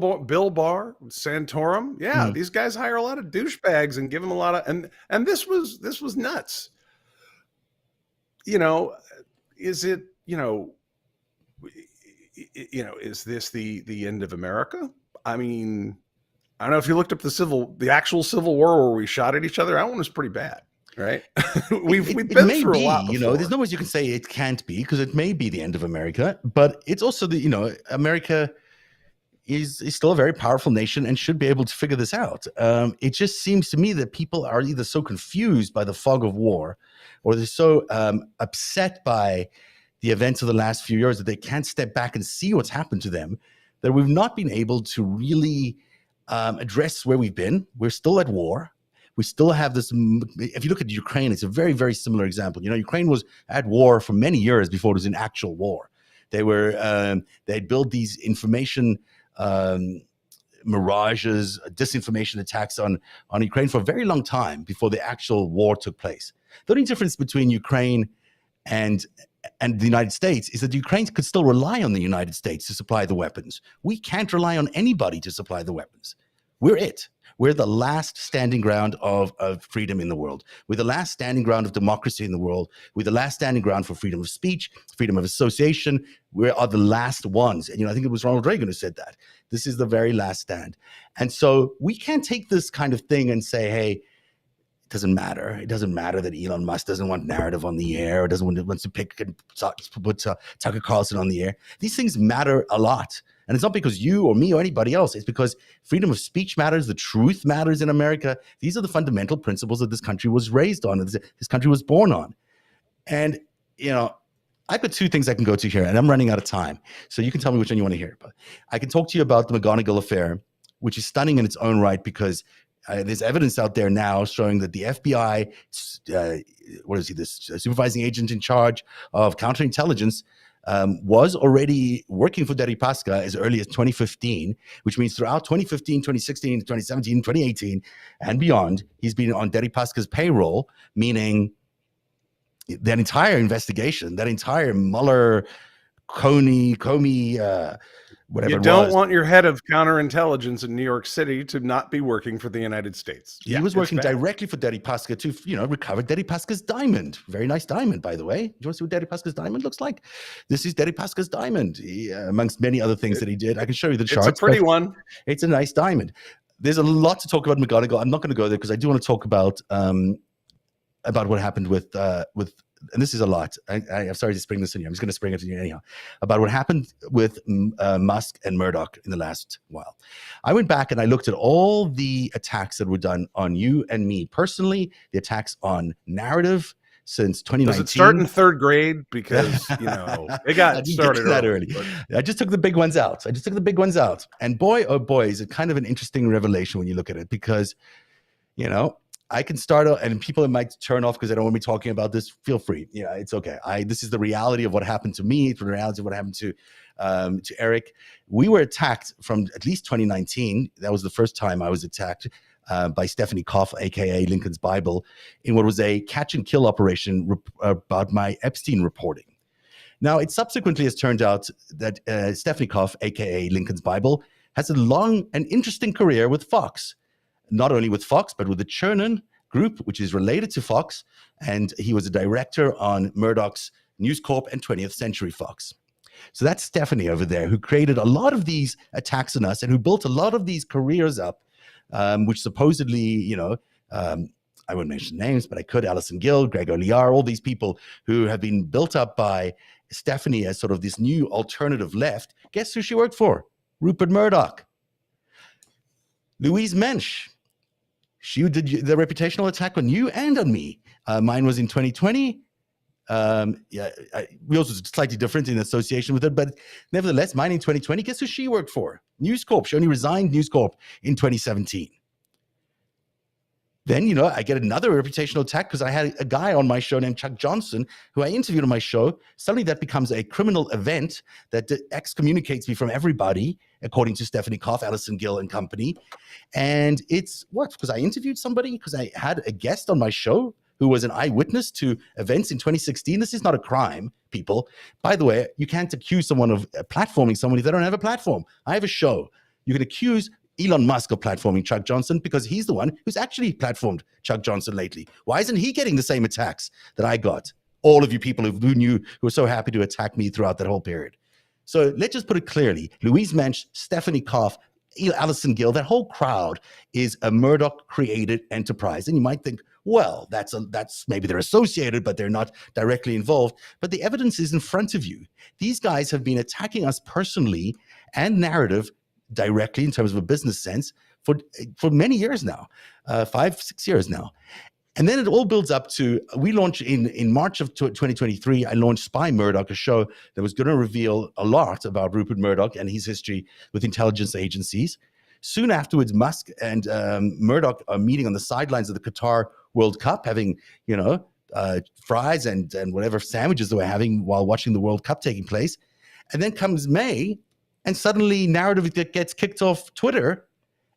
Barr, Santorum. Yeah, these guys hire a lot of douchebags and give them a lot of and this was nuts. Is it is this the end of America? I mean, I don't know if you looked up the actual Civil War where we shot at each other. That one was pretty bad, right? We've been through a lot before. There's no ways you can say it can't be, because it may be the end of America, but it's also America is still a very powerful nation and should be able to figure this out. It just seems to me that people are either so confused by the fog of war, or they're so upset by the events of the last few years that they can't step back and see what's happened to them, that we've not been able to really address where we've been. We're still at war. We still have this. If you look at Ukraine, it's a very, very similar example. Ukraine was at war for many years before it was an actual war. They'd built these information mirages, disinformation attacks on Ukraine for a very long time before the actual war took place. The only difference between Ukraine and the United States is that Ukraine could still rely on the United States to supply the weapons. We can't rely on anybody to supply the weapons. We're it. We're the last standing ground of freedom in the world. We're the last standing ground of democracy in the world. We're the last standing ground for freedom of speech, freedom of association. We are the last ones. And I think it was Ronald Reagan who said that. This is the very last stand. And so we can't take this kind of thing and say, hey, it doesn't matter. It doesn't matter that Elon Musk doesn't want narrative on the air or doesn't want to pick and put Tucker Carlson on the air. These things matter a lot. And it's not because you or me or anybody else. It's because freedom of speech matters. The truth matters in America. These are the fundamental principles that this country was raised on, this country was born on. And, I've got two things I can go to here, and I'm running out of time. So you can tell me which one you want to hear. But I can talk to you about the McGonigal affair, which is stunning in its own right because there's evidence out there now showing that the FBI, this supervising agent in charge of counterintelligence, was already working for Deripaska as early as 2015, which means throughout 2015, 2016, 2017, 2018, and beyond, he's been on Deripaska's payroll, meaning that entire investigation, that entire Mueller, Comey, whatever you it don't was. want your head of counterintelligence in New York City to not be working for the United States. He was working directly for Deripaska to, recover Deripaska's diamond. Very nice diamond, by the way. Do you want to see what Deripaska's diamond looks like? This is Deripaska's diamond, amongst many other things that he did. I can show you the charts. It's a pretty one. It's a nice diamond. There's a lot to talk about McGonigal. I'm not going to go there because I do want to talk about what happened with, and this is a lot. I'm sorry to spring this in you. I'm just going to spring it in you anyhow. About what happened with Musk and Murdoch in the last while. I went back and I looked at all the attacks that were done on you and me personally, the attacks on Narativ since 2019. Does it start in third grade? Because, it got started that early. I just took the big ones out. And boy, oh boy, is it kind of an interesting revelation when you look at it because, I can start out, and people might turn off because they don't want me talking about this. Feel free. Yeah, it's okay. This is the reality of what happened to me. It's the reality of what happened to Eric. We were attacked from at least 2019. That was the first time I was attacked by Stephanie Koff, aka Lincoln's Bible, in what was a catch and kill operation about my Epstein reporting. Now, it subsequently has turned out that Stephanie Koff, aka Lincoln's Bible, has a long and interesting career with Fox. Not only with Fox, but with the Chernin Group, which is related to Fox. And he was a director on Murdoch's News Corp and 20th Century Fox. So that's Stephanie over there, who created a lot of these attacks on us and who built a lot of these careers up, which supposedly, I wouldn't mention names, but I could, Alison Gill, Gregor Liar, all these people who have been built up by Stephanie as sort of this new alternative left. Guess who she worked for? Rupert Murdoch. Louise Mensch. She did the reputational attack on you and on me. Mine was in 2020. We also slightly different in association with it, but nevertheless, mine in 2020. Guess who she worked for? News Corp. She only resigned News Corp in 2017. Then, I get another reputational attack because I had a guy on my show named Chuck Johnson who I interviewed on my show. Suddenly that becomes a criminal event that excommunicates me from everybody, according to Stephanie Koff, Alison Gill and company. And it's what? Because I interviewed somebody? Because I had a guest on my show who was an eyewitness to events in 2016. This is not a crime, people. By the way, you can't accuse someone of platforming someone if they don't have a platform. I have a show. You can accuse Elon Musk of platforming Chuck Johnson because he's the one who's actually platformed Chuck Johnson lately. Why isn't he getting the same attacks that I got? All of you people who were so happy to attack me throughout that whole period. So let's just put it clearly. Louise Mensch, Stephanie Koff, Alison Gill, that whole crowd is a Murdoch-created enterprise. And you might think, well, that's maybe they're associated, but they're not directly involved. But the evidence is in front of you. These guys have been attacking us personally and Narativ directly in terms of a business sense for many years now, 5-6 years now. And then it all builds up to, we launched in March of 2023, I launched Spy Murdoch, a show that was going to reveal a lot about Rupert Murdoch and his history with intelligence agencies. Soon afterwards, Musk and Murdoch are meeting on the sidelines of the Qatar World Cup, having, fries and whatever sandwiches they were having while watching the World Cup taking place. And then comes May, and suddenly Narativ gets kicked off Twitter,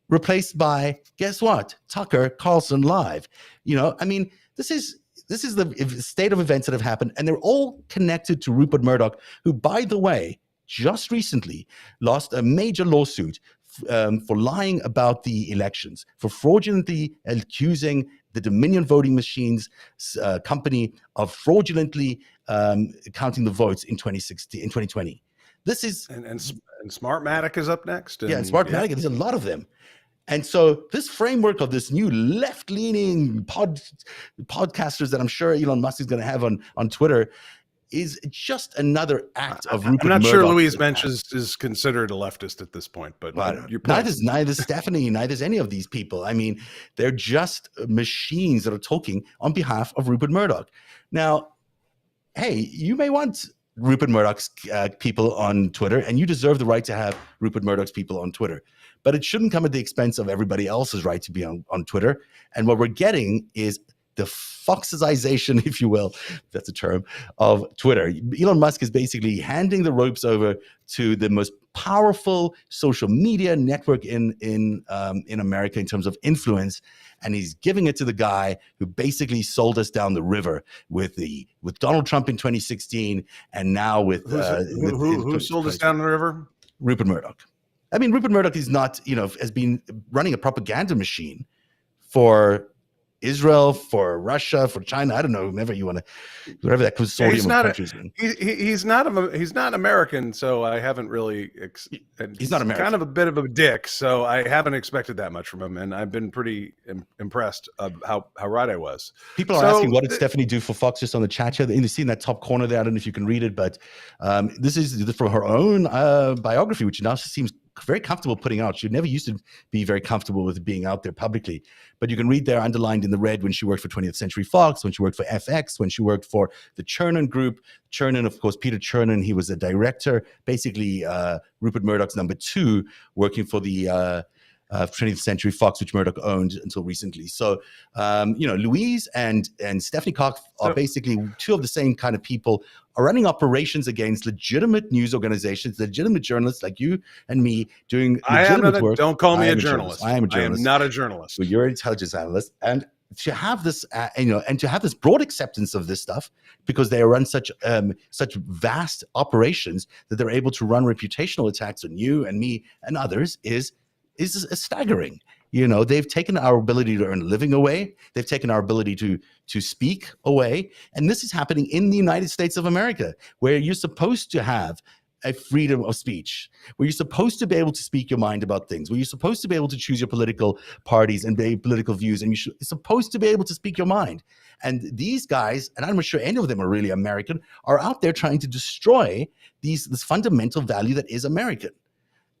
replaced by, guess what? Tucker Carlson Live. This is the state of events that have happened, and they're all connected to Rupert Murdoch, who, by the way, just recently lost a major lawsuit for lying about the elections, for fraudulently accusing the Dominion Voting Machines company of fraudulently counting the votes in 2020. This is and Smartmatic is up next. And Smartmatic, there's a lot of them. And so this framework of this new left-leaning podcasters that I'm sure Elon Musk is going to have on Twitter is just another act of Rupert I'm not Murdoch. Sure Louise Mensch is considered a leftist at this point, but neither Stephanie, neither any of these people. I mean, they're just machines that are talking on behalf of Rupert Murdoch. Now, hey, you may want Rupert Murdoch's people on Twitter, and you deserve the right to have Rupert Murdoch's people on Twitter. But it shouldn't come at the expense of everybody else's right to be on Twitter. And what we're getting is the Foxization, if you will, if that's a term, of Twitter. Elon Musk is basically handing the ropes over to the most powerful social media network in America in terms of influence, and he's giving it to the guy who basically sold us down the river with Donald Trump in 2016, and now with who sold us down the river? Rupert Murdoch. I mean, Rupert Murdoch is not, has been running a propaganda machine for Israel, for Russia, for China. I don't know, whatever that consortium of countries in. He's not American, so I haven't really. He's not American. Kind of a bit of a dick, so I haven't expected that much from him, and I've been pretty impressed of how right I was. People are asking, what did Stephanie do for Fox just on the chat here? You see in that top corner there. I don't know if you can read it, but this is for her own biography, which now seems very comfortable putting out. She never used to be very comfortable with being out there publicly, but you can read there underlined in the red when she worked for 20th Century Fox, when she worked for FX, when she worked for the Chernin Group. Chernin, of course, Peter Chernin, he was a director, basically Rupert Murdoch's number 2, working for the 20th Century Fox, which Murdoch owned until recently. So, Louise and Stephanie Cox are basically two of the same kind of people, are running operations against legitimate news organizations, legitimate journalists like you and me doing legitimate work. Don't call me a journalist. I am a journalist. I am not a journalist. Well, you're an intelligence analyst. And to have this, and to have this broad acceptance of this stuff, because they run such vast operations that they're able to run reputational attacks on you and me and others is staggering. They've taken our ability to earn a living away. They've taken our ability to speak away. And this is happening in the United States of America, where you're supposed to have a freedom of speech, where you're supposed to be able to speak your mind about things, where you're supposed to be able to choose your political parties and political views, and you're supposed to be able to speak your mind. And these guys, and I'm not sure any of them are really American, are out there trying to destroy this fundamental value that is American.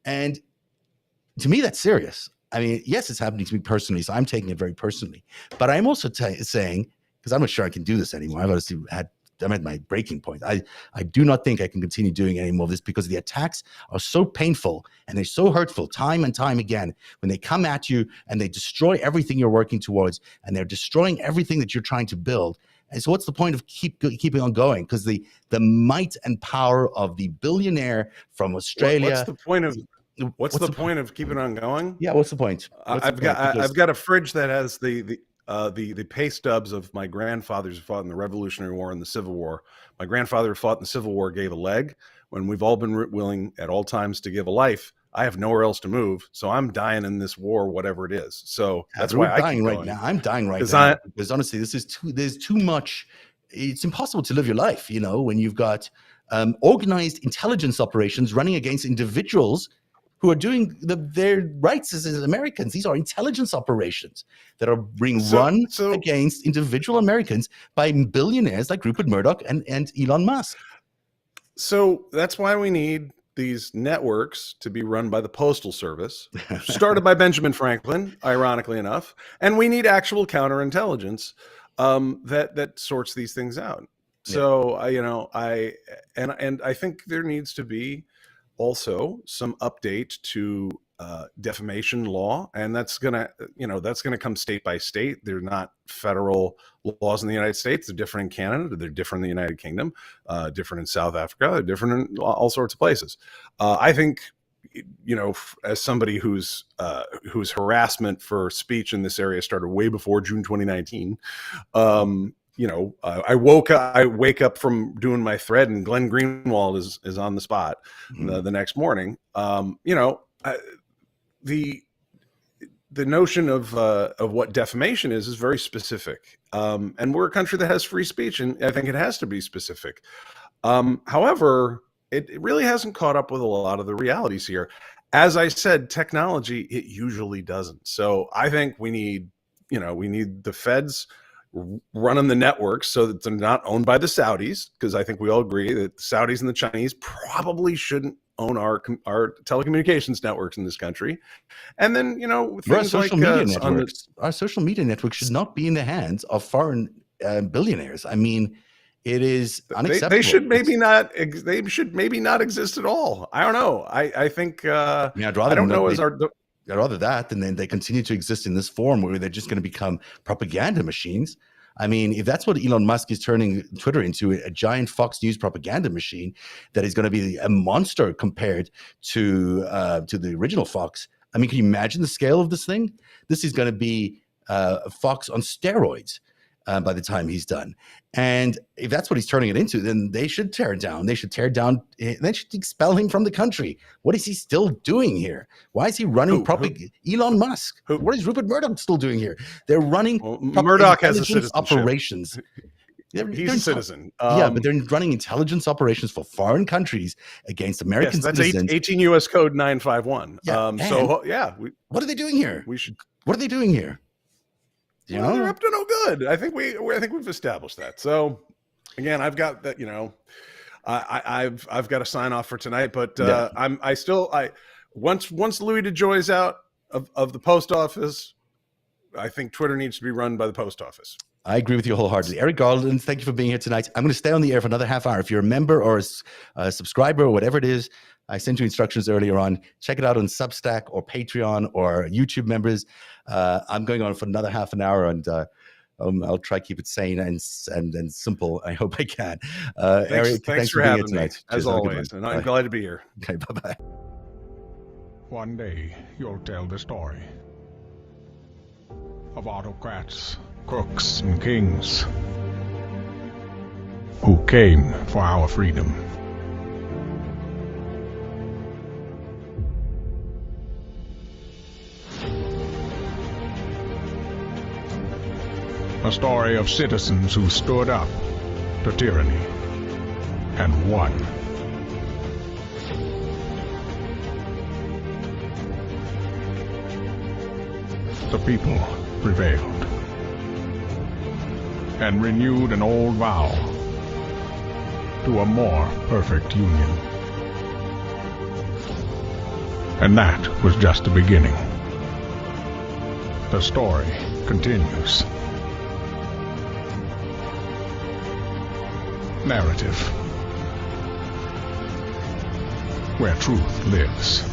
And to me, that's serious. I mean, yes, it's happening to me personally, so I'm taking it very personally. But I'm also saying, because I'm not sure I can do this anymore. I'm at my breaking point. I do not think I can continue doing any more of this, because the attacks are so painful and they're so hurtful time and time again when they come at you and they destroy everything you're working towards, and they're destroying everything that you're trying to build. And so what's the point of keeping on going? Because the might and power of the billionaire from Australia. What's the point of keeping on going? Yeah, what's the point? I've got a fridge that has the pay stubs of my grandfathers who fought in the Revolutionary War and the Civil War. My grandfather who fought in the Civil War gave a leg. When we've all been willing at all times to give a life, I have nowhere else to move, so I'm dying in this war, whatever it is. So that's why I'm dying right now. I'm dying right now because honestly, there's too much. It's impossible to live your life, when you've got organized intelligence operations running against individuals who are doing their rights as Americans. These are intelligence operations that are being run against individual Americans by billionaires like Rupert Murdoch and Elon Musk. So that's why we need these networks to be run by the Postal Service, started by Benjamin Franklin, ironically enough, and we need actual counterintelligence that sorts these things out. So I think there needs to be also some update to defamation law, and that's gonna come state by state. They're not federal laws in the United States. They're different in Canada. They're different in the United Kingdom. Different in South Africa. They're different in all sorts of places. I think, as somebody whose harassment for speech in this area started way before June 2019. I wake up from doing my thread, and Glenn Greenwald is on the spot the next morning. The notion of what defamation is very specific, and we're a country that has free speech, and I think it has to be specific. However, it really hasn't caught up with a lot of the realities here. As I said, technology, it usually doesn't. So I think we need the feds running the networks so that they're not owned by the Saudis, because I think we all agree that the Saudis and the Chinese probably shouldn't own our telecommunications networks in this country. And then, things our social media networks should not be in the hands of foreign billionaires. I mean, it is unacceptable. They should maybe not exist at all. I don't know. I think I'd rather that than they continue to exist in this form where they're just going to become propaganda machines. I mean, if that's what Elon Musk is turning Twitter into, a giant Fox News propaganda machine that is going to be a monster compared to the original Fox. I mean, can you imagine the scale of this thing? This is going to be Fox on steroids by the time he's done. And if that's what he's turning it into, then they should tear it down. They should expel him from the country. What is he still doing here? Why is he running Elon Musk? What is Rupert Murdoch still doing here? They're running Murdoch has a citizenship. Operations. He's a citizen. But they're running intelligence operations for foreign countries against American citizens. That's 18 U.S. Code 951. What are they doing here? What are they doing here? They're up to no good. I think we've established that. So again, I've got that. I've got to sign off for tonight. But once Louis DeJoy's out of the post office, I think Twitter needs to be run by the post office. I agree with you wholeheartedly. Eric Garland, thank you for being here tonight. I'm going to stay on the air for another half hour. If you're a member or a subscriber or whatever it is, I sent you instructions earlier on. Check it out on Substack or Patreon or YouTube members. I'm going on for another half an hour, and I'll try to keep it sane and simple. I hope I can. Eric, thanks for having me, as always. And I'm glad to be here. Okay, bye-bye. One day, you'll tell the story of autocrats, crooks, and kings who came for our freedom. A story of citizens who stood up to tyranny and won. The people prevailed and renewed an old vow to a more perfect union. And that was just the beginning. The story continues. Narativ, where truth lives.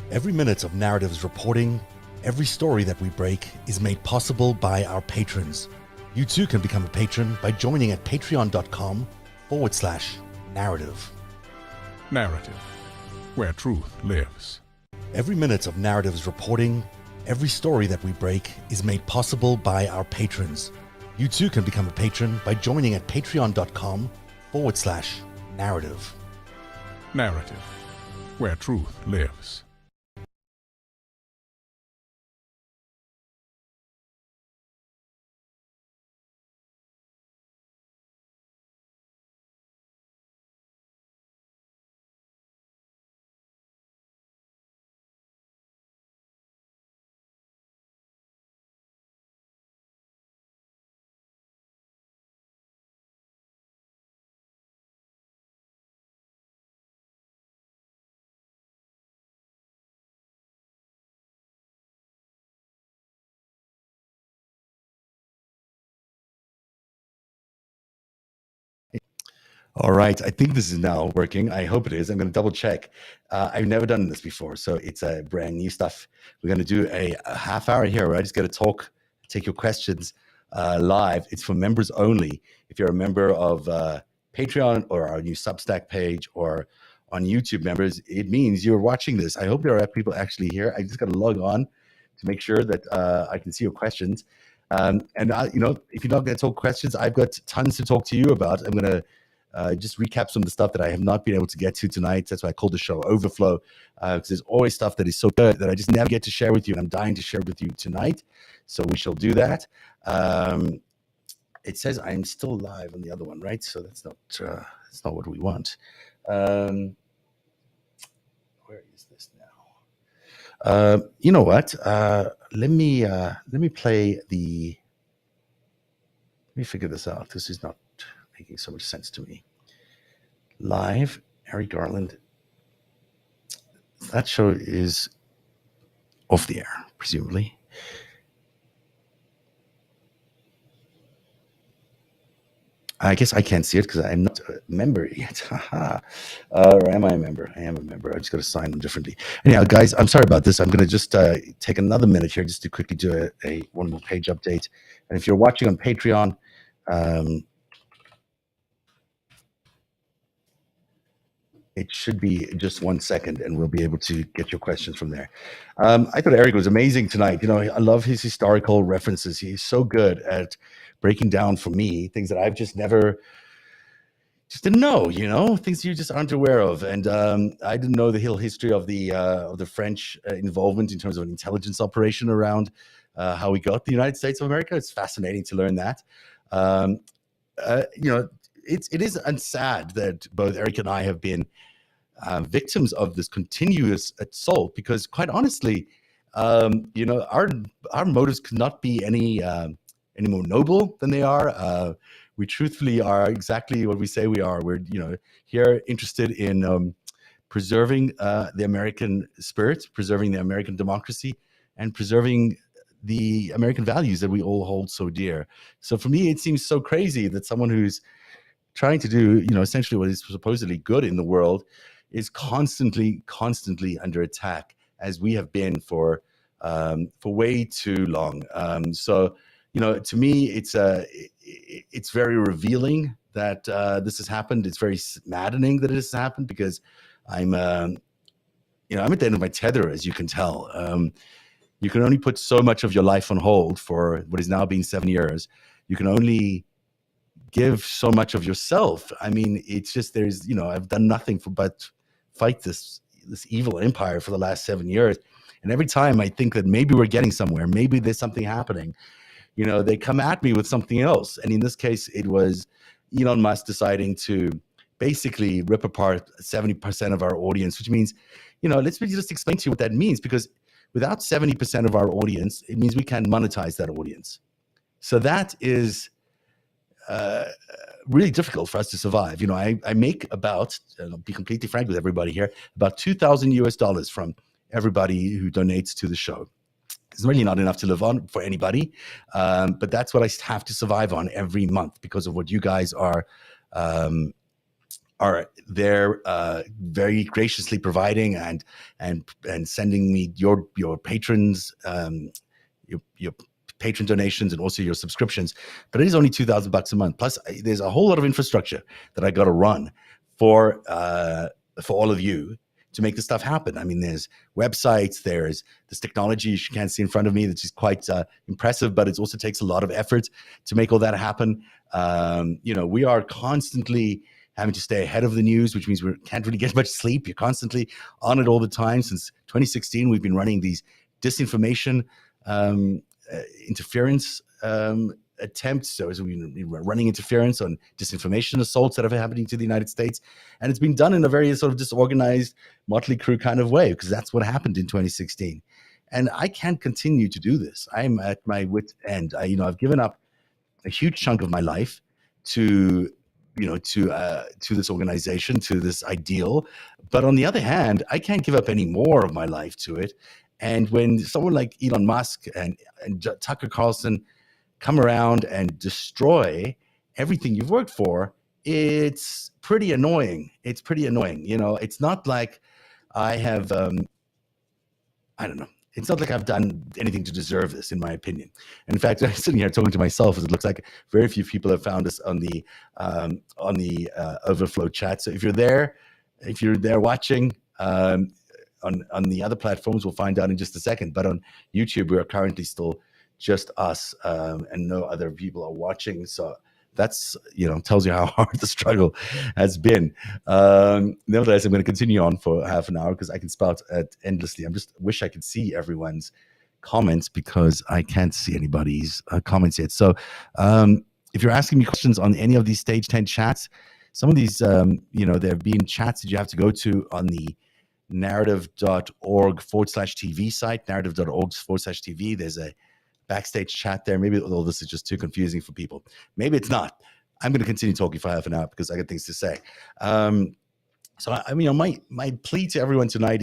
Every minute of Narativ's reporting, every story that we break is made possible by our patrons. You too can become a patron by joining at patreon.com/narrative. Narativ, where truth lives. Every minute of Narativ's reporting, every story that we break is made possible by our patrons. You too can become a patron by joining at patreon.com/narrative. Narativ, where truth lives. All right. I think this is now working. I hope it is. I'm going to double check. I've never done this before, so it's a brand new stuff. We're going to do a half hour here where I just get to talk, take your questions live. It's for members only. If you're a member of Patreon or our new Substack page or on YouTube members, it means you're watching this. I hope there are people actually here. I just got to log on to make sure that I can see your questions. And if you're not going to talk questions, I've got tons to talk to you about. I'm going to just recap some of the stuff that I have not been able to get to tonight. That's why I called the show Overflow, because there's always stuff that is so good that I just never get to share with you, and I'm dying to share with you tonight. So we shall do that. It says I'm still live on the other one, right? So that's not what we want. Where is this now? You know what? Let me play the. Let me figure this out. This is not making so much sense to me. Live, Harry Garland. That show is off the air, presumably. I guess I can't see it because I'm not a member yet. Or am I a member? I am a member. I just got to sign them differently. Anyhow, guys, I'm sorry about this. I'm going to just take another minute here just to quickly do one more page update. And if you're watching on Patreon, it should be just 1 second, and we'll be able to get your questions from there. I thought Eric was amazing tonight. You know, I love his historical references. He's so good at breaking down for me things that I've just didn't know. You know, things you just aren't aware of. And I didn't know the whole history of the French involvement in terms of an intelligence operation around how we got the United States of America. It's fascinating to learn that. It is sad that both Eric and I have been victims of this continuous assault, because quite honestly, our motives could not be any more noble than they are. We truthfully are exactly what we say we are. We're here interested in preserving the American spirit, preserving the American democracy, and preserving the American values that we all hold so dear. So for me, it seems so crazy that someone who's trying to do, essentially what is supposedly good in the world is constantly under attack, as we have been for way too long. To me, it's very revealing that this has happened. It's very maddening that it has happened, because I'm at the end of my tether, as you can tell. You can only put so much of your life on hold for what is now been 7 years. You can only give so much of yourself. I mean, it's just I've done nothing but fight this evil empire for the last 7 years. And every time I think that maybe we're getting somewhere, maybe there's something happening, they come at me with something else. And in this case, it was Elon Musk deciding to basically rip apart 70% of our audience, which means, let's just explain to you what that means, because without 70% of our audience, it means we can't monetize that audience. So that is really difficult for us to survive. I make about, I'll be completely frank with everybody here, about $2,000 from everybody who donates to the show. It's really not enough to live on for anybody, but that's what I have to survive on every month because of what you guys are there very graciously providing and sending me your patrons, your patron donations, and also your subscriptions. But it is only $2,000 a month. Plus, there's a whole lot of infrastructure that I got to run for all of you to make this stuff happen. I mean, there's websites, there's this technology you can't see in front of me, that's just quite impressive, but it also takes a lot of effort to make all that happen. We are constantly having to stay ahead of the news, which means we can't really get much sleep. You're constantly on it all the time. Since 2016, we've been running these disinformation interference attempts. So we're running interference on disinformation assaults that are happening to the United States. And it's been done in a very sort of disorganized, motley crew kind of way, because that's what happened in 2016. And I can't continue to do this. I'm at my wit's end. I've given up a huge chunk of my life to this organization, to this ideal. But on the other hand, I can't give up any more of my life to it. And when someone like Elon Musk and Tucker Carlson come around and destroy everything you've worked for, it's pretty annoying. It's pretty annoying. It's not like I have, I don't know. It's not like I've done anything to deserve this, in my opinion. In fact, I'm sitting here talking to myself, as it looks like very few people have found us on the Overflow chat. So if you're there watching on the other platforms, we'll find out in just a second. But on YouTube, we are currently still just us, and no other people are watching. So that's, tells you how hard the struggle has been. Nevertheless, I'm going to continue on for half an hour because I can spout endlessly. I just wish I could see everyone's comments because I can't see anybody's comments yet. So if you're asking me questions on any of these Stage 10 chats, some of these, there have been chats that you have to go to on the narrative.org/TV site, narrative.org/TV. There's a backstage chat there. Maybe all this is just too confusing for people. Maybe it's not. I'm going to continue talking for half an hour because I got things to say. So my plea to everyone tonight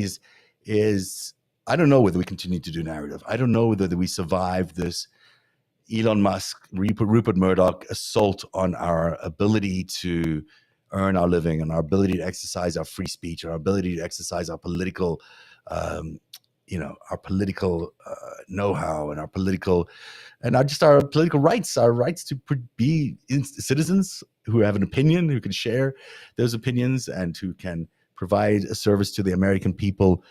is I don't know whether we continue to do narrative. I don't know whether we survive this Elon Musk, Rupert Murdoch assault on our ability to earn our living and our ability to exercise our free speech, our ability to exercise our political know-how and our political rights, our rights to be citizens who have an opinion, who can share those opinions, and who can provide a service to the American people,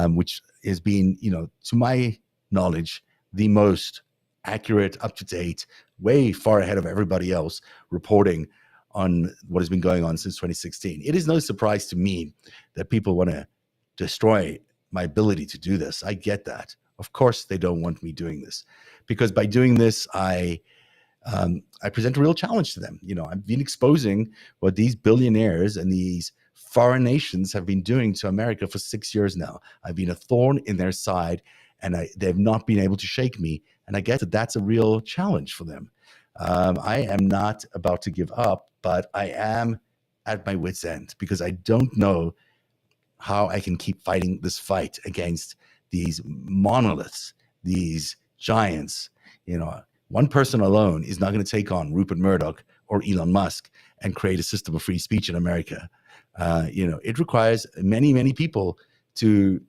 which has been, to my knowledge, the most accurate, up-to-date, way far ahead of everybody else reporting on what has been going on since 2016. It is no surprise to me that people want to destroy my ability to do this. I get that. Of course, they don't want me doing this, because by doing this, I present a real challenge to them. I've been exposing what these billionaires and these foreign nations have been doing to America for 6 years now. I've been a thorn in their side, and they've not been able to shake me. And I get that that's a real challenge for them. I am not about to give up, but I am at my wit's end because I don't know how I can keep fighting this fight against these monoliths, these giants. One person alone is not going to take on Rupert Murdoch or Elon Musk and create a system of free speech in America. It requires many, many people to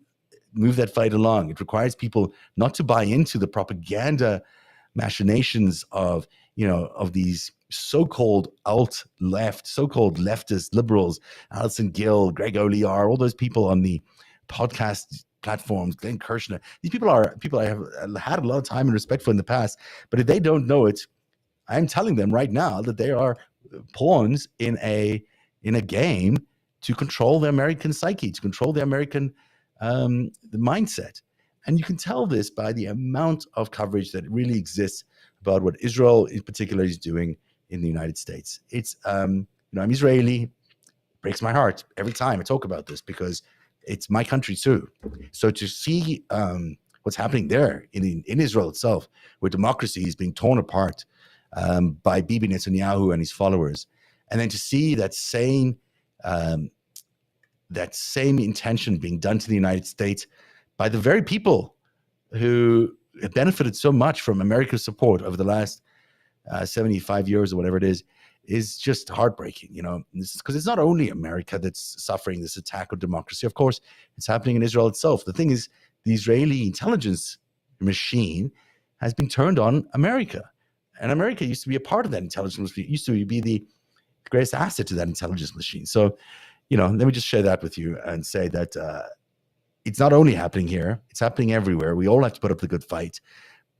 move that fight along. It requires people not to buy into the propaganda machinations of these so-called alt-left, so-called leftist liberals, Alison Gill, Greg Olear, all those people on the podcast platforms, Glenn Kirshner. These people are people I have had a lot of time and respect for in the past, but if they don't know it, I'm telling them right now that they are pawns in a game to control the American psyche, to control the American the mindset. And you can tell this by the amount of coverage that really exists about what Israel in particular is doing in the United States. It's, I'm Israeli. It breaks my heart every time I talk about this because it's my country too. So to see what's happening there in Israel itself, where democracy is being torn apart by Bibi Netanyahu and his followers, and then to see that same intention being done to the United States by the very people who have benefited so much from America's support over the last 75 years or whatever it is just heartbreaking, because it's not only America that's suffering this attack on democracy. Of course, it's happening in Israel itself. The thing is, the Israeli intelligence machine has been turned on America. And America used to be a part of that intelligence machine. It used to be the greatest asset to that intelligence machine. So, let me just share that with you and say that it's not only happening here, it's happening everywhere. We all have to put up the good fight.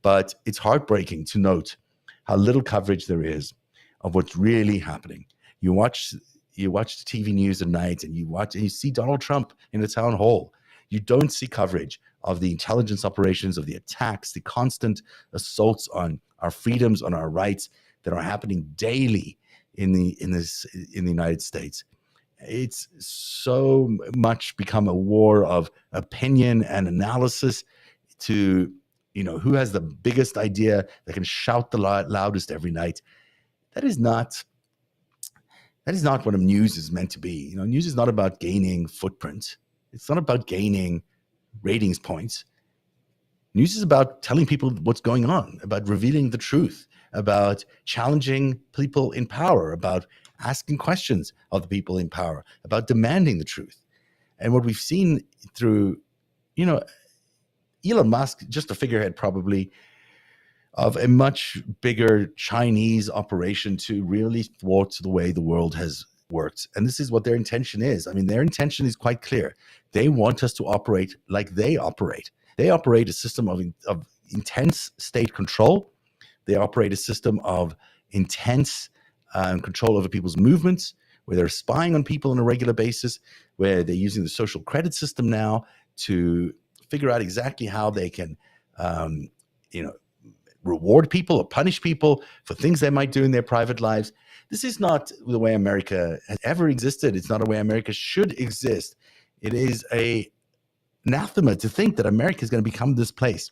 But it's heartbreaking to note how little coverage there is of what's really happening. You watch the TV news at night and you see Donald Trump in the town hall. You don't see coverage of the intelligence operations, of the attacks, the constant assaults on our freedoms, on our rights that are happening daily in the United States. It's so much become a war of opinion and analysis to, who has the biggest idea that can shout the loudest every night. That is not what a news is meant to be. News is not about gaining footprint. It's not about gaining ratings points. News is about telling people what's going on, about revealing the truth, about challenging people in power, about asking questions of the people in power, about demanding the truth. And what we've seen through, Elon Musk, just a figurehead probably of a much bigger Chinese operation to really thwart the way the world has worked. And this is what their intention is. I mean, their intention is quite clear. They want us to operate like they operate. They operate a system of intense state control. They operate a system of intense control over people's movements, where they're spying on people on a regular basis, where they're using the social credit system now to figure out exactly how they can, reward people or punish people for things they might do in their private lives. This is not the way America has ever existed. It's not a way America should exist. It is a anathema to think that America is going to become this place.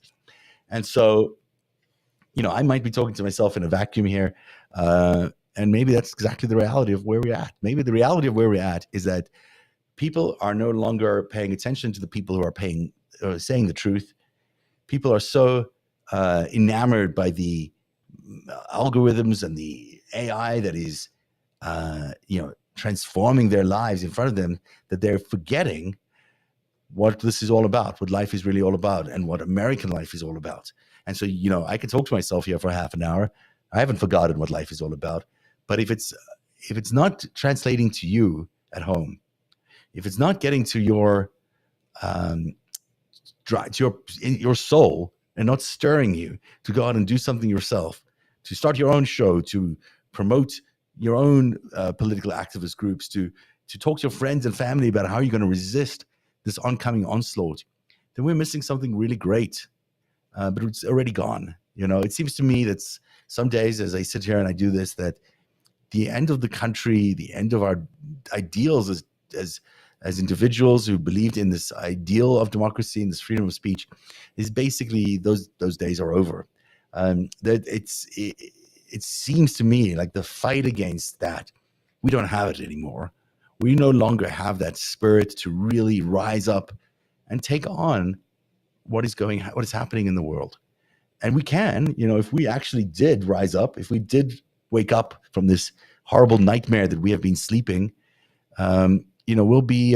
And so, I might be talking to myself in a vacuum here, and maybe that's exactly the reality of where we're at. Maybe the reality of where we're at is that people are no longer paying attention to the people who are saying the truth. People are so enamored by the algorithms and the AI that is, transforming their lives in front of them, that they're forgetting what this is all about, what life is really all about, and what American life is all about. And so, I can talk to myself here for half an hour. I haven't forgotten what life is all about. But if it's not translating to you at home, if it's not getting to your soul and not stirring you to go out and do something yourself, to start your own show, to promote your own political activist groups, to talk to your friends and family about how you're going to resist this oncoming onslaught, then we're missing something really great. But it's already gone. It seems to me that some days as I sit here and I do this, that the end of the country, the end of our ideals as individuals who believed in this ideal of democracy and this freedom of speech, is basically those days are over. It seems to me like the fight against that, we don't have it anymore. We no longer have that spirit to really rise up and take on what is happening in the world. And we can, if we actually did rise up, if we did wake up from this horrible nightmare that we have been sleeping, we'll be